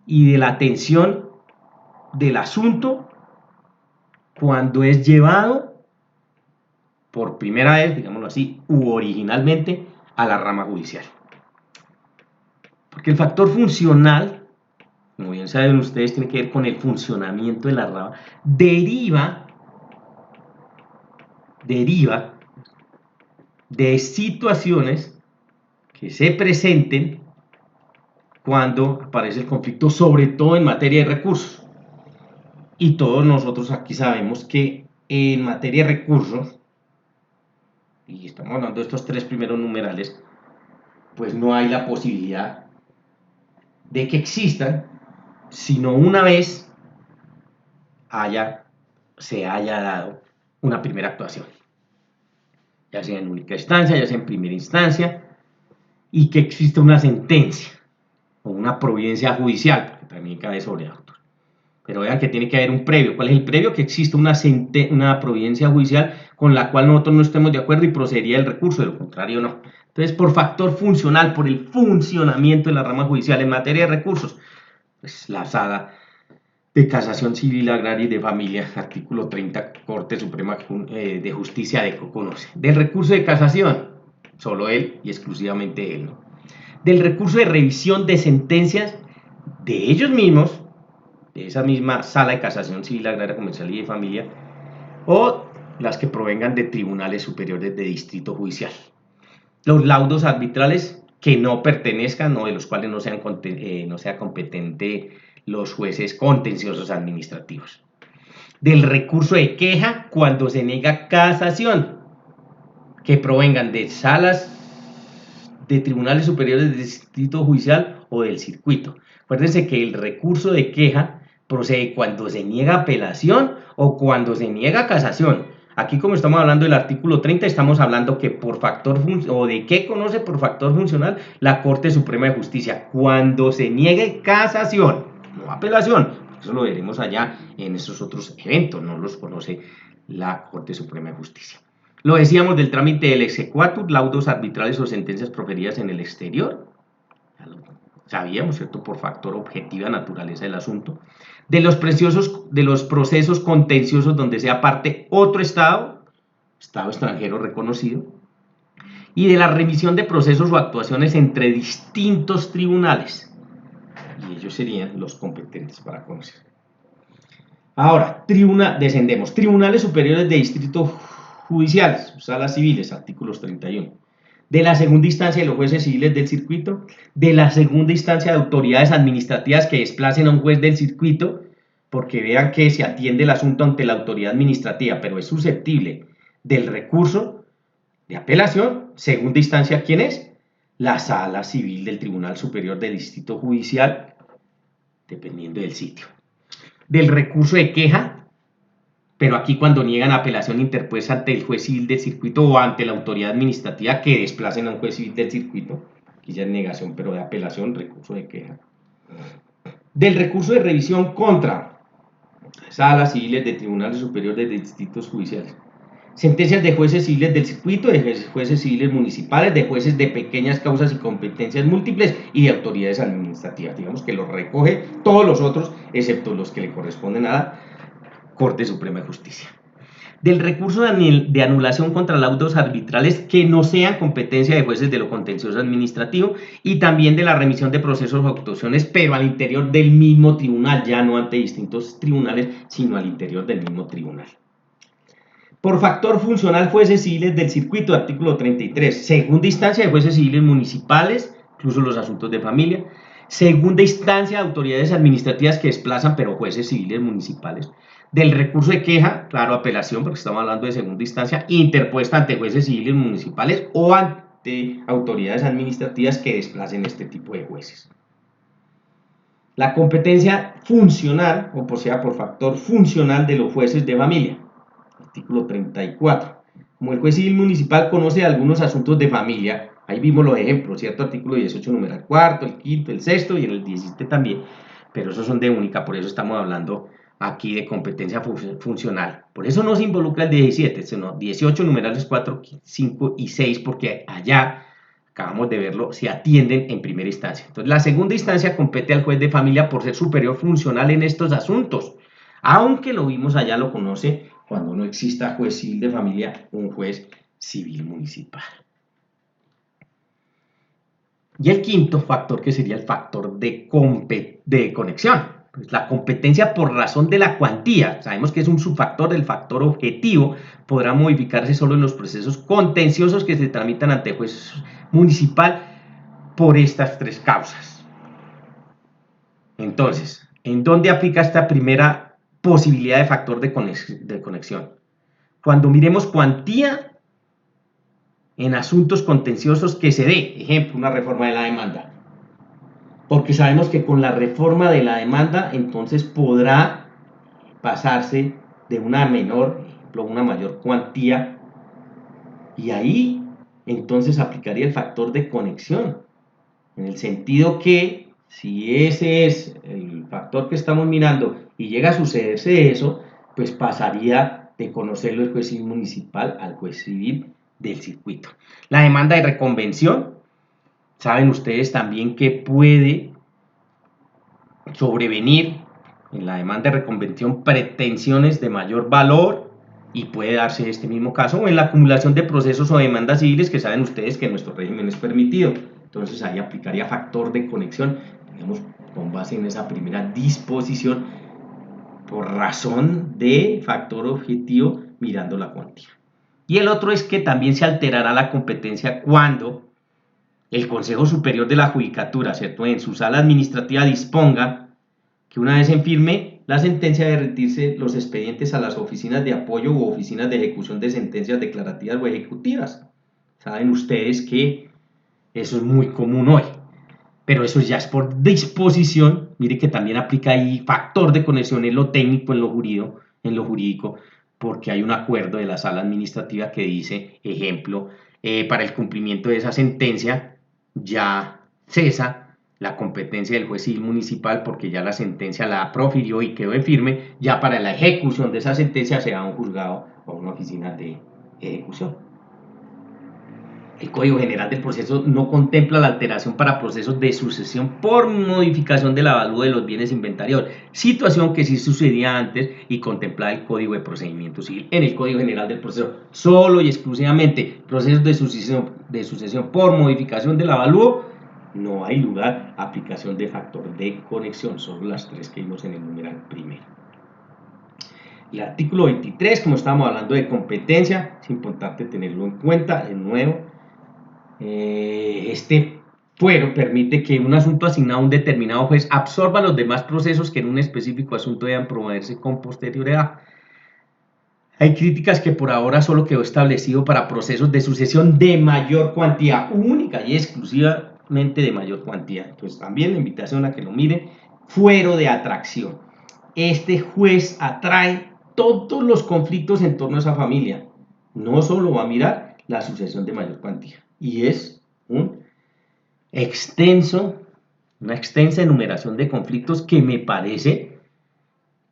y de la atención del asunto cuando es llevado por primera vez, digámoslo así, u originalmente a la rama judicial. Porque el factor funcional, como bien saben ustedes, tiene que ver con el funcionamiento de la rama, deriva de situaciones que se presenten cuando aparece el conflicto, sobre todo en materia de recursos. Y todos nosotros aquí sabemos que en materia de recursos, y estamos hablando de estos tres primeros numerales, pues no hay la posibilidad de que existan, sino una vez se haya dado una primera actuación, ya sea en única instancia, ya sea en primera instancia, y que exista una sentencia o una providencia judicial, porque también cae sobre autos. Pero vean que tiene que haber un previo. ¿Cuál es el previo? Que exista una providencia judicial con la cual nosotros no estemos de acuerdo y procedería el recurso, de lo contrario no. Entonces, por factor funcional, por el funcionamiento de la rama judicial en materia de recursos, pues la sala de casación civil, agraria y de familia, artículo 30, Corte Suprema de Justicia de conoce. Del recurso de casación, solo él y exclusivamente él, ¿no? Del recurso de revisión de sentencias de ellos mismos, de esa misma sala de casación civil, agraria, comercial y de familia, o las que provengan de tribunales superiores de distrito judicial. Los laudos arbitrales que no pertenezcan o de los cuales no sea competente los jueces contenciosos administrativos. Del recurso de queja cuando se niega casación, que provengan de salas de tribunales superiores de distrito judicial o del circuito. Acuérdense que el recurso de queja procede cuando se niega apelación o cuando se niega casación. Aquí, como estamos hablando del artículo 30, estamos hablando que por factor o de qué conoce por factor funcional la Corte Suprema de Justicia cuando se niegue casación, no apelación. Eso lo veremos allá en esos otros eventos, no los conoce la Corte Suprema de Justicia. Lo decíamos del trámite del exequatur, laudos arbitrales o sentencias proferidas en el exterior. Sabíamos, ¿cierto? Por factor objetiva naturaleza del asunto. De los procesos contenciosos donde sea parte otro Estado extranjero reconocido. Y de la remisión de procesos o actuaciones entre distintos tribunales. Y ellos serían los competentes para conocer. Ahora, descendemos. Tribunales superiores de distrito judiciales, salas civiles, artículos 31. De la segunda instancia de los jueces civiles del circuito, de la segunda instancia de autoridades administrativas que desplacen a un juez del circuito, porque vean que se atiende el asunto ante la autoridad administrativa, pero es susceptible del recurso de apelación. Segunda instancia, ¿quién es? La sala civil del Tribunal Superior del Distrito Judicial, dependiendo del sitio. Del recurso de queja, pero aquí cuando niegan apelación interpuesta ante el juez civil del circuito o ante la autoridad administrativa que desplacen a un juez civil del circuito, aquí ya es negación, pero de apelación, recurso de queja. Del recurso de revisión contra salas civiles de tribunales superiores de distritos judiciales, sentencias de jueces civiles del circuito, de jueces civiles municipales, de jueces de pequeñas causas y competencias múltiples y de autoridades administrativas. Digamos que los recoge todos los otros, excepto los que le corresponden a la Corte Suprema de Justicia. Del recurso de anulación contra laudos arbitrales que no sean competencia de jueces de lo contencioso administrativo y también de la remisión de procesos o actuaciones, pero al interior del mismo tribunal, ya no ante distintos tribunales, sino al interior del mismo tribunal. Por factor funcional, jueces civiles del circuito, artículo 33. Segunda instancia de jueces civiles municipales, incluso los asuntos de familia. Segunda instancia de autoridades administrativas que desplazan, pero jueces civiles municipales. Del recurso de queja, claro, apelación, porque estamos hablando de segunda instancia, interpuesta ante jueces civiles municipales o ante autoridades administrativas que desplacen este tipo de jueces. La competencia funcional, o sea, por factor funcional de los jueces de familia. Artículo 34. Como el juez civil municipal conoce algunos asuntos de familia, ahí vimos los ejemplos, ¿cierto? Artículo 18, numeral cuarto, el quinto, el sexto y en el 17 también, pero esos son de única, por eso estamos hablando aquí de competencia funcional. Por eso no se involucra el 17, sino 18, numerales 4, 5 y 6, porque allá, acabamos de verlo, se atienden en primera instancia. Entonces, la segunda instancia compete al juez de familia por ser superior funcional en estos asuntos, aunque lo vimos allá, lo conoce cuando no exista juez civil de familia, un juez civil municipal. Y el quinto factor, que sería el factor de conexión. Pues la competencia por razón de la cuantía, sabemos que es un subfactor del factor objetivo, podrá modificarse solo en los procesos contenciosos que se tramitan ante juez municipal por estas tres causas. Entonces, ¿en dónde aplica esta primera posibilidad de factor de conexión? Cuando miremos cuantía en asuntos contenciosos que se dé, ejemplo, una reforma de la demanda. Porque sabemos que con la reforma de la demanda, entonces podrá pasarse de una menor, ejemplo, una mayor cuantía, y ahí entonces aplicaría el factor de conexión, en el sentido que si ese es el factor que estamos mirando y llega a sucederse eso, pues pasaría de conocerlo el juez civil municipal al juez civil del circuito. La demanda de reconvención, saben ustedes también que puede sobrevenir en la demanda de reconvención pretensiones de mayor valor y puede darse este mismo caso o en la acumulación de procesos o demandas civiles que saben ustedes que en nuestro régimen es permitido. Entonces ahí aplicaría factor de conexión, digamos, con base en esa primera disposición por razón de factor objetivo mirando la cuantía. Y el otro es que también se alterará la competencia cuando el Consejo Superior de la Judicatura, ¿cierto?, en su sala administrativa disponga que una vez en firme la sentencia de remitirse los expedientes a las oficinas de apoyo u oficinas de ejecución de sentencias declarativas o ejecutivas. Saben ustedes que eso es muy común hoy. pero eso ya es por disposición. Mire que también aplica ahí factor de conexión en lo técnico, en lo jurídico, porque hay un acuerdo de la sala administrativa que dice, ejemplo, para el cumplimiento de esa sentencia ya cesa la competencia del juez civil municipal porque ya la sentencia la profirió y quedó en firme. Ya para la ejecución de esa sentencia se va a un juzgado o a una oficina de ejecución. El Código General del Proceso no contempla la alteración para procesos de sucesión por modificación del avalúo de los bienes inventariados, situación que sí sucedía antes y contemplaba el Código de Procedimiento Civil. En el Código General del Proceso, solo y exclusivamente procesos de sucesión por modificación del avalúo, no hay lugar a aplicación de factor de conexión, solo las tres que vimos en el numeral primero. El artículo 23, como estábamos hablando de competencia, es importante tenerlo en cuenta, de nuevo. Este fuero permite que un asunto asignado a un determinado juez absorba los demás procesos que en un específico asunto deban promoverse con posterioridad. Hay críticas que por ahora solo quedó establecido para procesos de sucesión de mayor cuantía, única y exclusivamente de mayor cuantía. Entonces también la invitación a que lo miren, fuero de atracción. Este juez atrae todos los conflictos en torno a esa familia. No solo va a mirar la sucesión de mayor cuantía. Y es una extensa enumeración de conflictos que me parece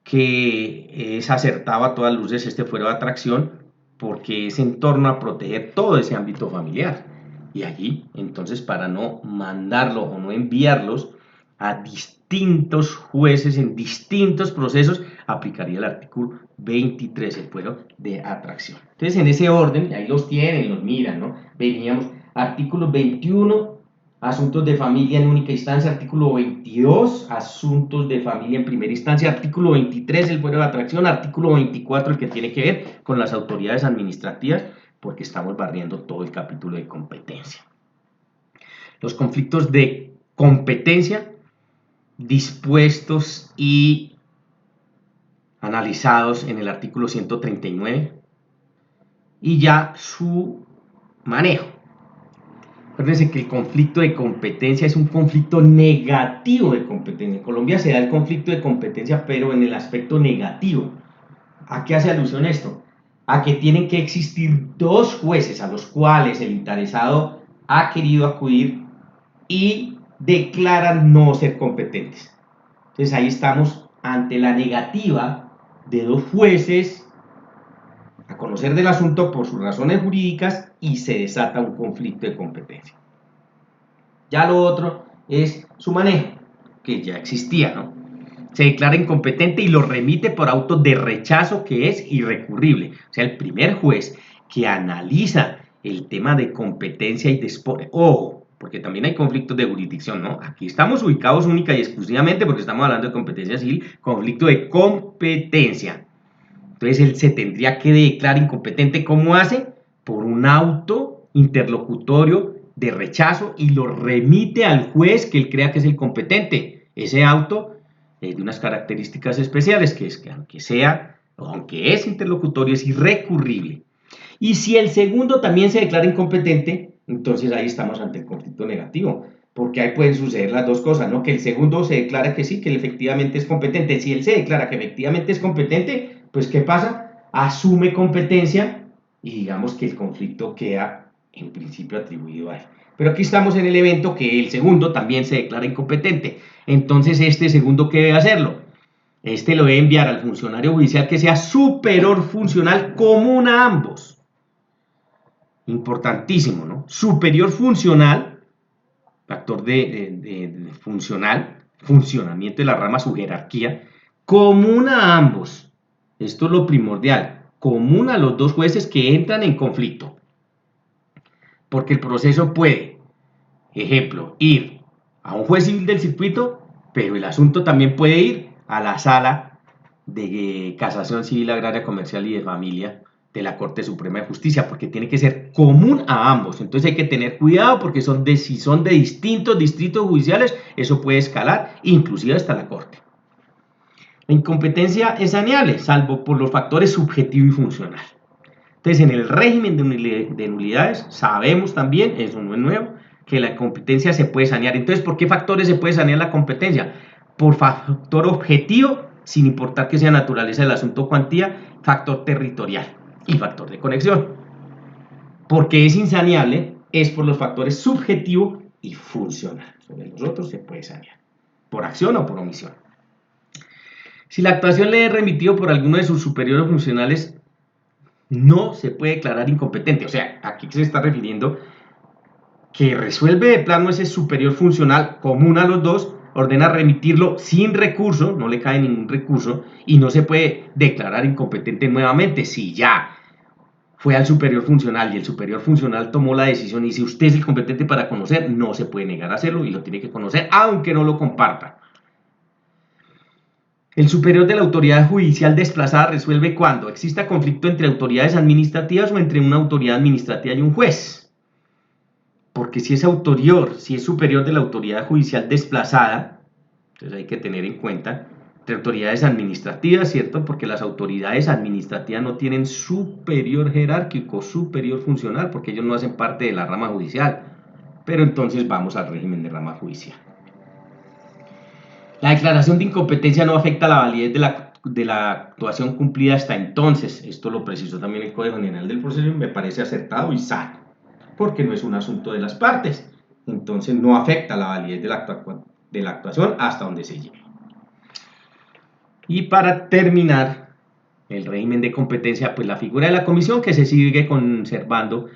que es acertado a todas luces este fuero de atracción porque es en torno a proteger todo ese ámbito familiar. Y allí, entonces, para no mandarlo o no enviarlos a distintos jueces en distintos procesos, aplicaría el artículo 23, el fuero de atracción. Entonces, en ese orden, ahí los tienen, los miran, ¿no? Veníamos artículo 21, asuntos de familia en única instancia, artículo 22, asuntos de familia en primera instancia, artículo 23, el fuero de atracción, artículo 24, el que tiene que ver con las autoridades administrativas, porque estamos barriendo todo el capítulo de competencia. Los conflictos de competencia dispuestos y analizados en el artículo 139 y ya su manejo. Acuérdense que el conflicto de competencia es un conflicto negativo de competencia. En Colombia se da el conflicto de competencia, pero en el aspecto negativo. ¿A qué hace alusión esto? A que tienen que existir dos jueces a los cuales el interesado ha querido acudir y declaran no ser competentes. Entonces ahí estamos ante la negativa de dos jueces a conocer del asunto por sus razones jurídicas y se desata un conflicto de competencia. Ya lo otro es su manejo, que ya existía, ¿no? Se declara incompetente y lo remite por auto de rechazo que es irrecurrible. O sea, el primer juez que analiza el tema de competencia y dispone, ojo, porque también hay conflictos de jurisdicción, ¿no? Aquí estamos ubicados única y exclusivamente porque estamos hablando de competencia civil, conflicto de competencia. Entonces él se tendría que declarar incompetente. ¿Cómo hace? Por un auto interlocutorio de rechazo y lo remite al juez que él crea que es el competente. Ese auto es de unas características especiales, que es que aunque es interlocutorio, es irrecurrible. Y si el segundo también se declara incompetente, entonces ahí estamos ante el conflicto negativo, porque ahí pueden suceder las dos cosas, ¿no? Que el segundo se declara que sí, que él efectivamente es competente. Si él se declara que efectivamente es competente, pues ¿qué pasa? Asume competencia y digamos que el conflicto queda en principio atribuido a él. Pero aquí estamos en el evento que el segundo también se declara incompetente. Entonces este segundo, ¿qué debe hacerlo? Este lo debe enviar al funcionario judicial que sea superior funcional común a ambos. Importantísimo, ¿no? Superior funcional, factor de funcionamiento de la rama, su jerarquía, común a ambos. Esto es lo primordial, común a los dos jueces que entran en conflicto. Porque el proceso puede, ejemplo, ir a un juez civil del circuito, pero el asunto también puede ir a la sala de casación civil, agraria, comercial y de familia de la Corte Suprema de Justicia, porque tiene que ser común a ambos. Entonces hay que tener cuidado porque si son de distintos distritos judiciales, eso puede escalar, inclusive hasta la Corte. La incompetencia es saneable, salvo por los factores subjetivo y funcional. Entonces, en el régimen de nulidades, sabemos también, eso no es nuevo, que la competencia se puede sanear. Entonces, ¿por qué factores se puede sanear la competencia? Por factor objetivo, sin importar que sea naturaleza del asunto o cuantía, factor territorial y factor de conexión. Porque es insaneable, es por los factores subjetivo y funcional. Sobre los otros se puede sanear, por acción o por omisión. Si la actuación le es remitido por alguno de sus superiores funcionales, no se puede declarar incompetente. O sea, aquí se está refiriendo que resuelve de plano ese superior funcional común a los dos, ordena remitirlo sin recurso, no le cae ningún recurso, y no se puede declarar incompetente nuevamente si ya fue al superior funcional y el superior funcional tomó la decisión y si usted es el competente para conocer, no se puede negar a hacerlo y lo tiene que conocer, aunque no lo comparta. El superior de la autoridad judicial desplazada resuelve cuando exista conflicto entre autoridades administrativas o entre una autoridad administrativa y un juez. Porque si es superior de la autoridad judicial desplazada, entonces hay que tener en cuenta entre autoridades administrativas, ¿cierto? Porque las autoridades administrativas no tienen superior jerárquico, superior funcional, porque ellos no hacen parte de la rama judicial. Pero entonces vamos al régimen de rama judicial. La declaración de incompetencia no afecta la validez de la actuación cumplida hasta entonces. Esto lo precisó también el Código General del Proceso y me parece acertado y sano, porque no es un asunto de las partes. Entonces no afecta la validez de la actuación hasta donde se llegue. Y para terminar el régimen de competencia, pues la figura de la comisión que se sigue conservando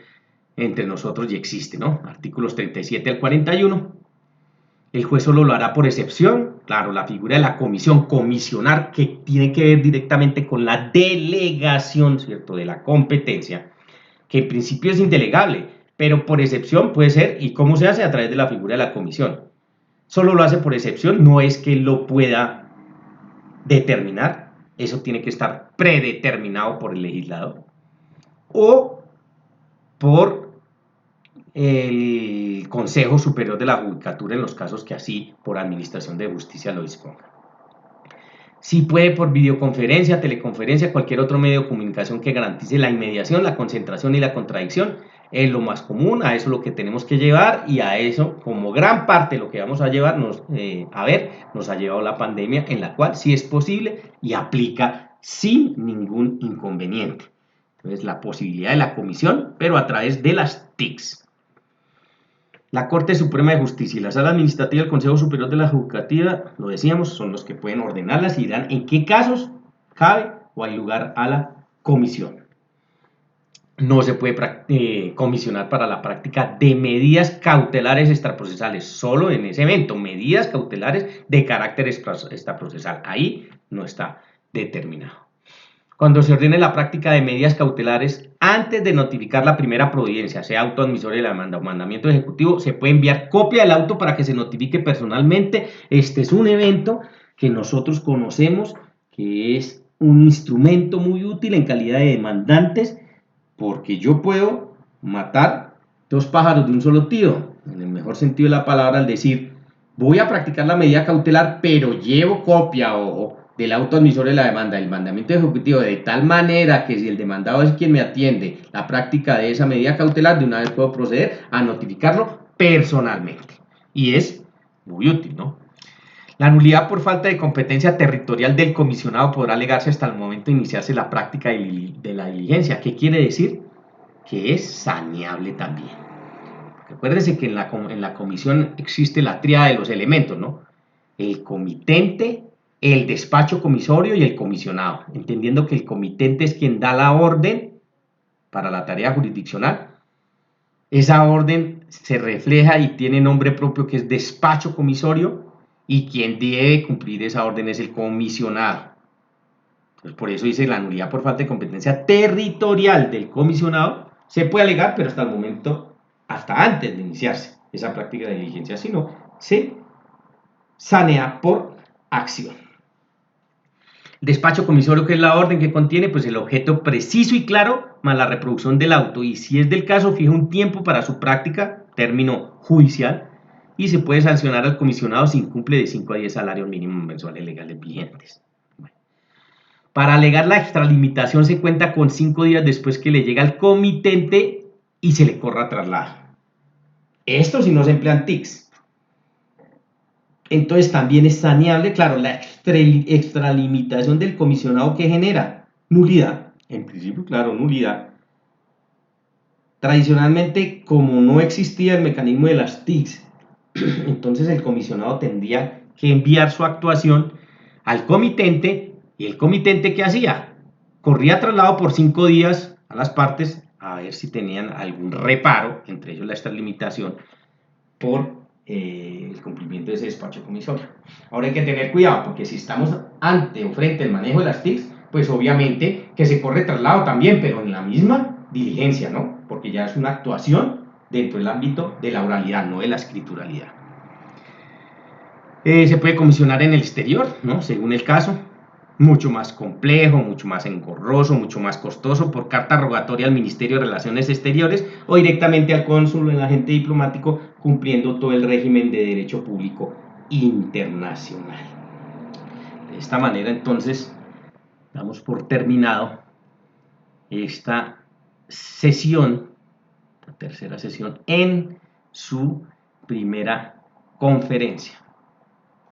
entre nosotros y existe, ¿no? Artículos 37 al 41. El juez solo lo hará por excepción. Claro, la figura de la comisión, comisionar, que tiene que ver directamente con la delegación, ¿cierto?, de la competencia, que en principio es indelegable, pero por excepción puede ser. ¿Y cómo se hace? A través de la figura de la comisión. Solo lo hace por excepción, no es que lo pueda determinar, eso tiene que estar predeterminado por el legislador o por el Consejo Superior de la Judicatura en los casos que así por administración de justicia lo disponga. Si puede por videoconferencia, teleconferencia, cualquier otro medio de comunicación que garantice la inmediación, la concentración y la contradicción, es lo más común, a eso es lo que tenemos que llevar y a eso, como gran parte de lo que vamos a llevar, nos ha llevado la pandemia, en la cual sí es posible y aplica sin ningún inconveniente. Entonces, la posibilidad de la comisión, pero a través de las TICs. La Corte Suprema de Justicia y la Sala Administrativa del Consejo Superior de la Judicatura, lo decíamos, son los que pueden ordenarlas y dirán en qué casos cabe o hay lugar a la comisión. No se puede comisionar para la práctica de medidas cautelares extraprocesales, solo en ese evento, medidas cautelares de carácter extraprocesal. Ahí no está determinado. Cuando se ordene la práctica de medidas cautelares, antes de notificar la primera providencia, sea auto admisorio de la demanda o mandamiento ejecutivo, se puede enviar copia del auto para que se notifique personalmente. Este es un evento que nosotros conocemos, que es un instrumento muy útil en calidad de demandantes, porque yo puedo matar dos pájaros de un solo tiro, en el mejor sentido de la palabra, al decir, voy a practicar la medida cautelar, pero llevo copia del auto admisorio de la demanda, del mandamiento ejecutivo, de tal manera que si el demandado es quien me atiende la práctica de esa medida cautelar, de una vez puedo proceder a notificarlo personalmente. Y es muy útil, ¿no? La nulidad por falta de competencia territorial del comisionado podrá alegarse hasta el momento de iniciarse la práctica de la diligencia. ¿Qué quiere decir? Que es saneable también. Recuérdense que en la comisión existe la tríada de los elementos, ¿no? El comitente, el despacho comisorio y el comisionado, entendiendo que el comitente es quien da la orden para la tarea jurisdiccional. Esa orden se refleja y tiene nombre propio, que es despacho comisorio, y quien debe cumplir esa orden es el comisionado. Entonces, por eso dice la nulidad por falta de competencia territorial del comisionado se puede alegar, pero hasta el momento, hasta antes de iniciarse esa práctica de diligencia, sino se sanea por acción. Despacho comisorio, que es la orden que contiene pues el objeto preciso y claro más la reproducción del auto, y si es del caso fija un tiempo para su práctica, término judicial, y se puede sancionar al comisionado si incumple de 5 a 10 salarios mínimos mensuales legales vigentes. Bueno. Para alegar la extralimitación se cuenta con 5 días después que le llega al comitente y se le corra traslado. Esto si no se emplean TICs. Entonces también es saneable, claro, la extralimitación del comisionado que genera nulidad. En principio, claro, nulidad. Tradicionalmente, como no existía el mecanismo de las TICs, entonces el comisionado tendría que enviar su actuación al comitente, y el comitente ¿qué hacía? Corría traslado por 5 días a las partes a ver si tenían algún reparo, entre ellos la extralimitación, por el cumplimiento de ese despacho comisorio. Ahora hay que tener cuidado, porque si estamos ante o frente al manejo de las TICs, pues obviamente que se corre traslado también, pero en la misma diligencia, ¿no? Porque ya es una actuación dentro del ámbito de la oralidad, no de la escrituralidad. Se puede comisionar en el exterior, ¿no? Según el caso, mucho más complejo, mucho más engorroso, mucho más costoso, por carta rogatoria al Ministerio de Relaciones Exteriores o directamente al cónsul o el agente diplomático, cumpliendo todo el régimen de derecho público internacional. De esta manera, entonces, damos por terminado esta sesión, la tercera sesión, en su primera conferencia.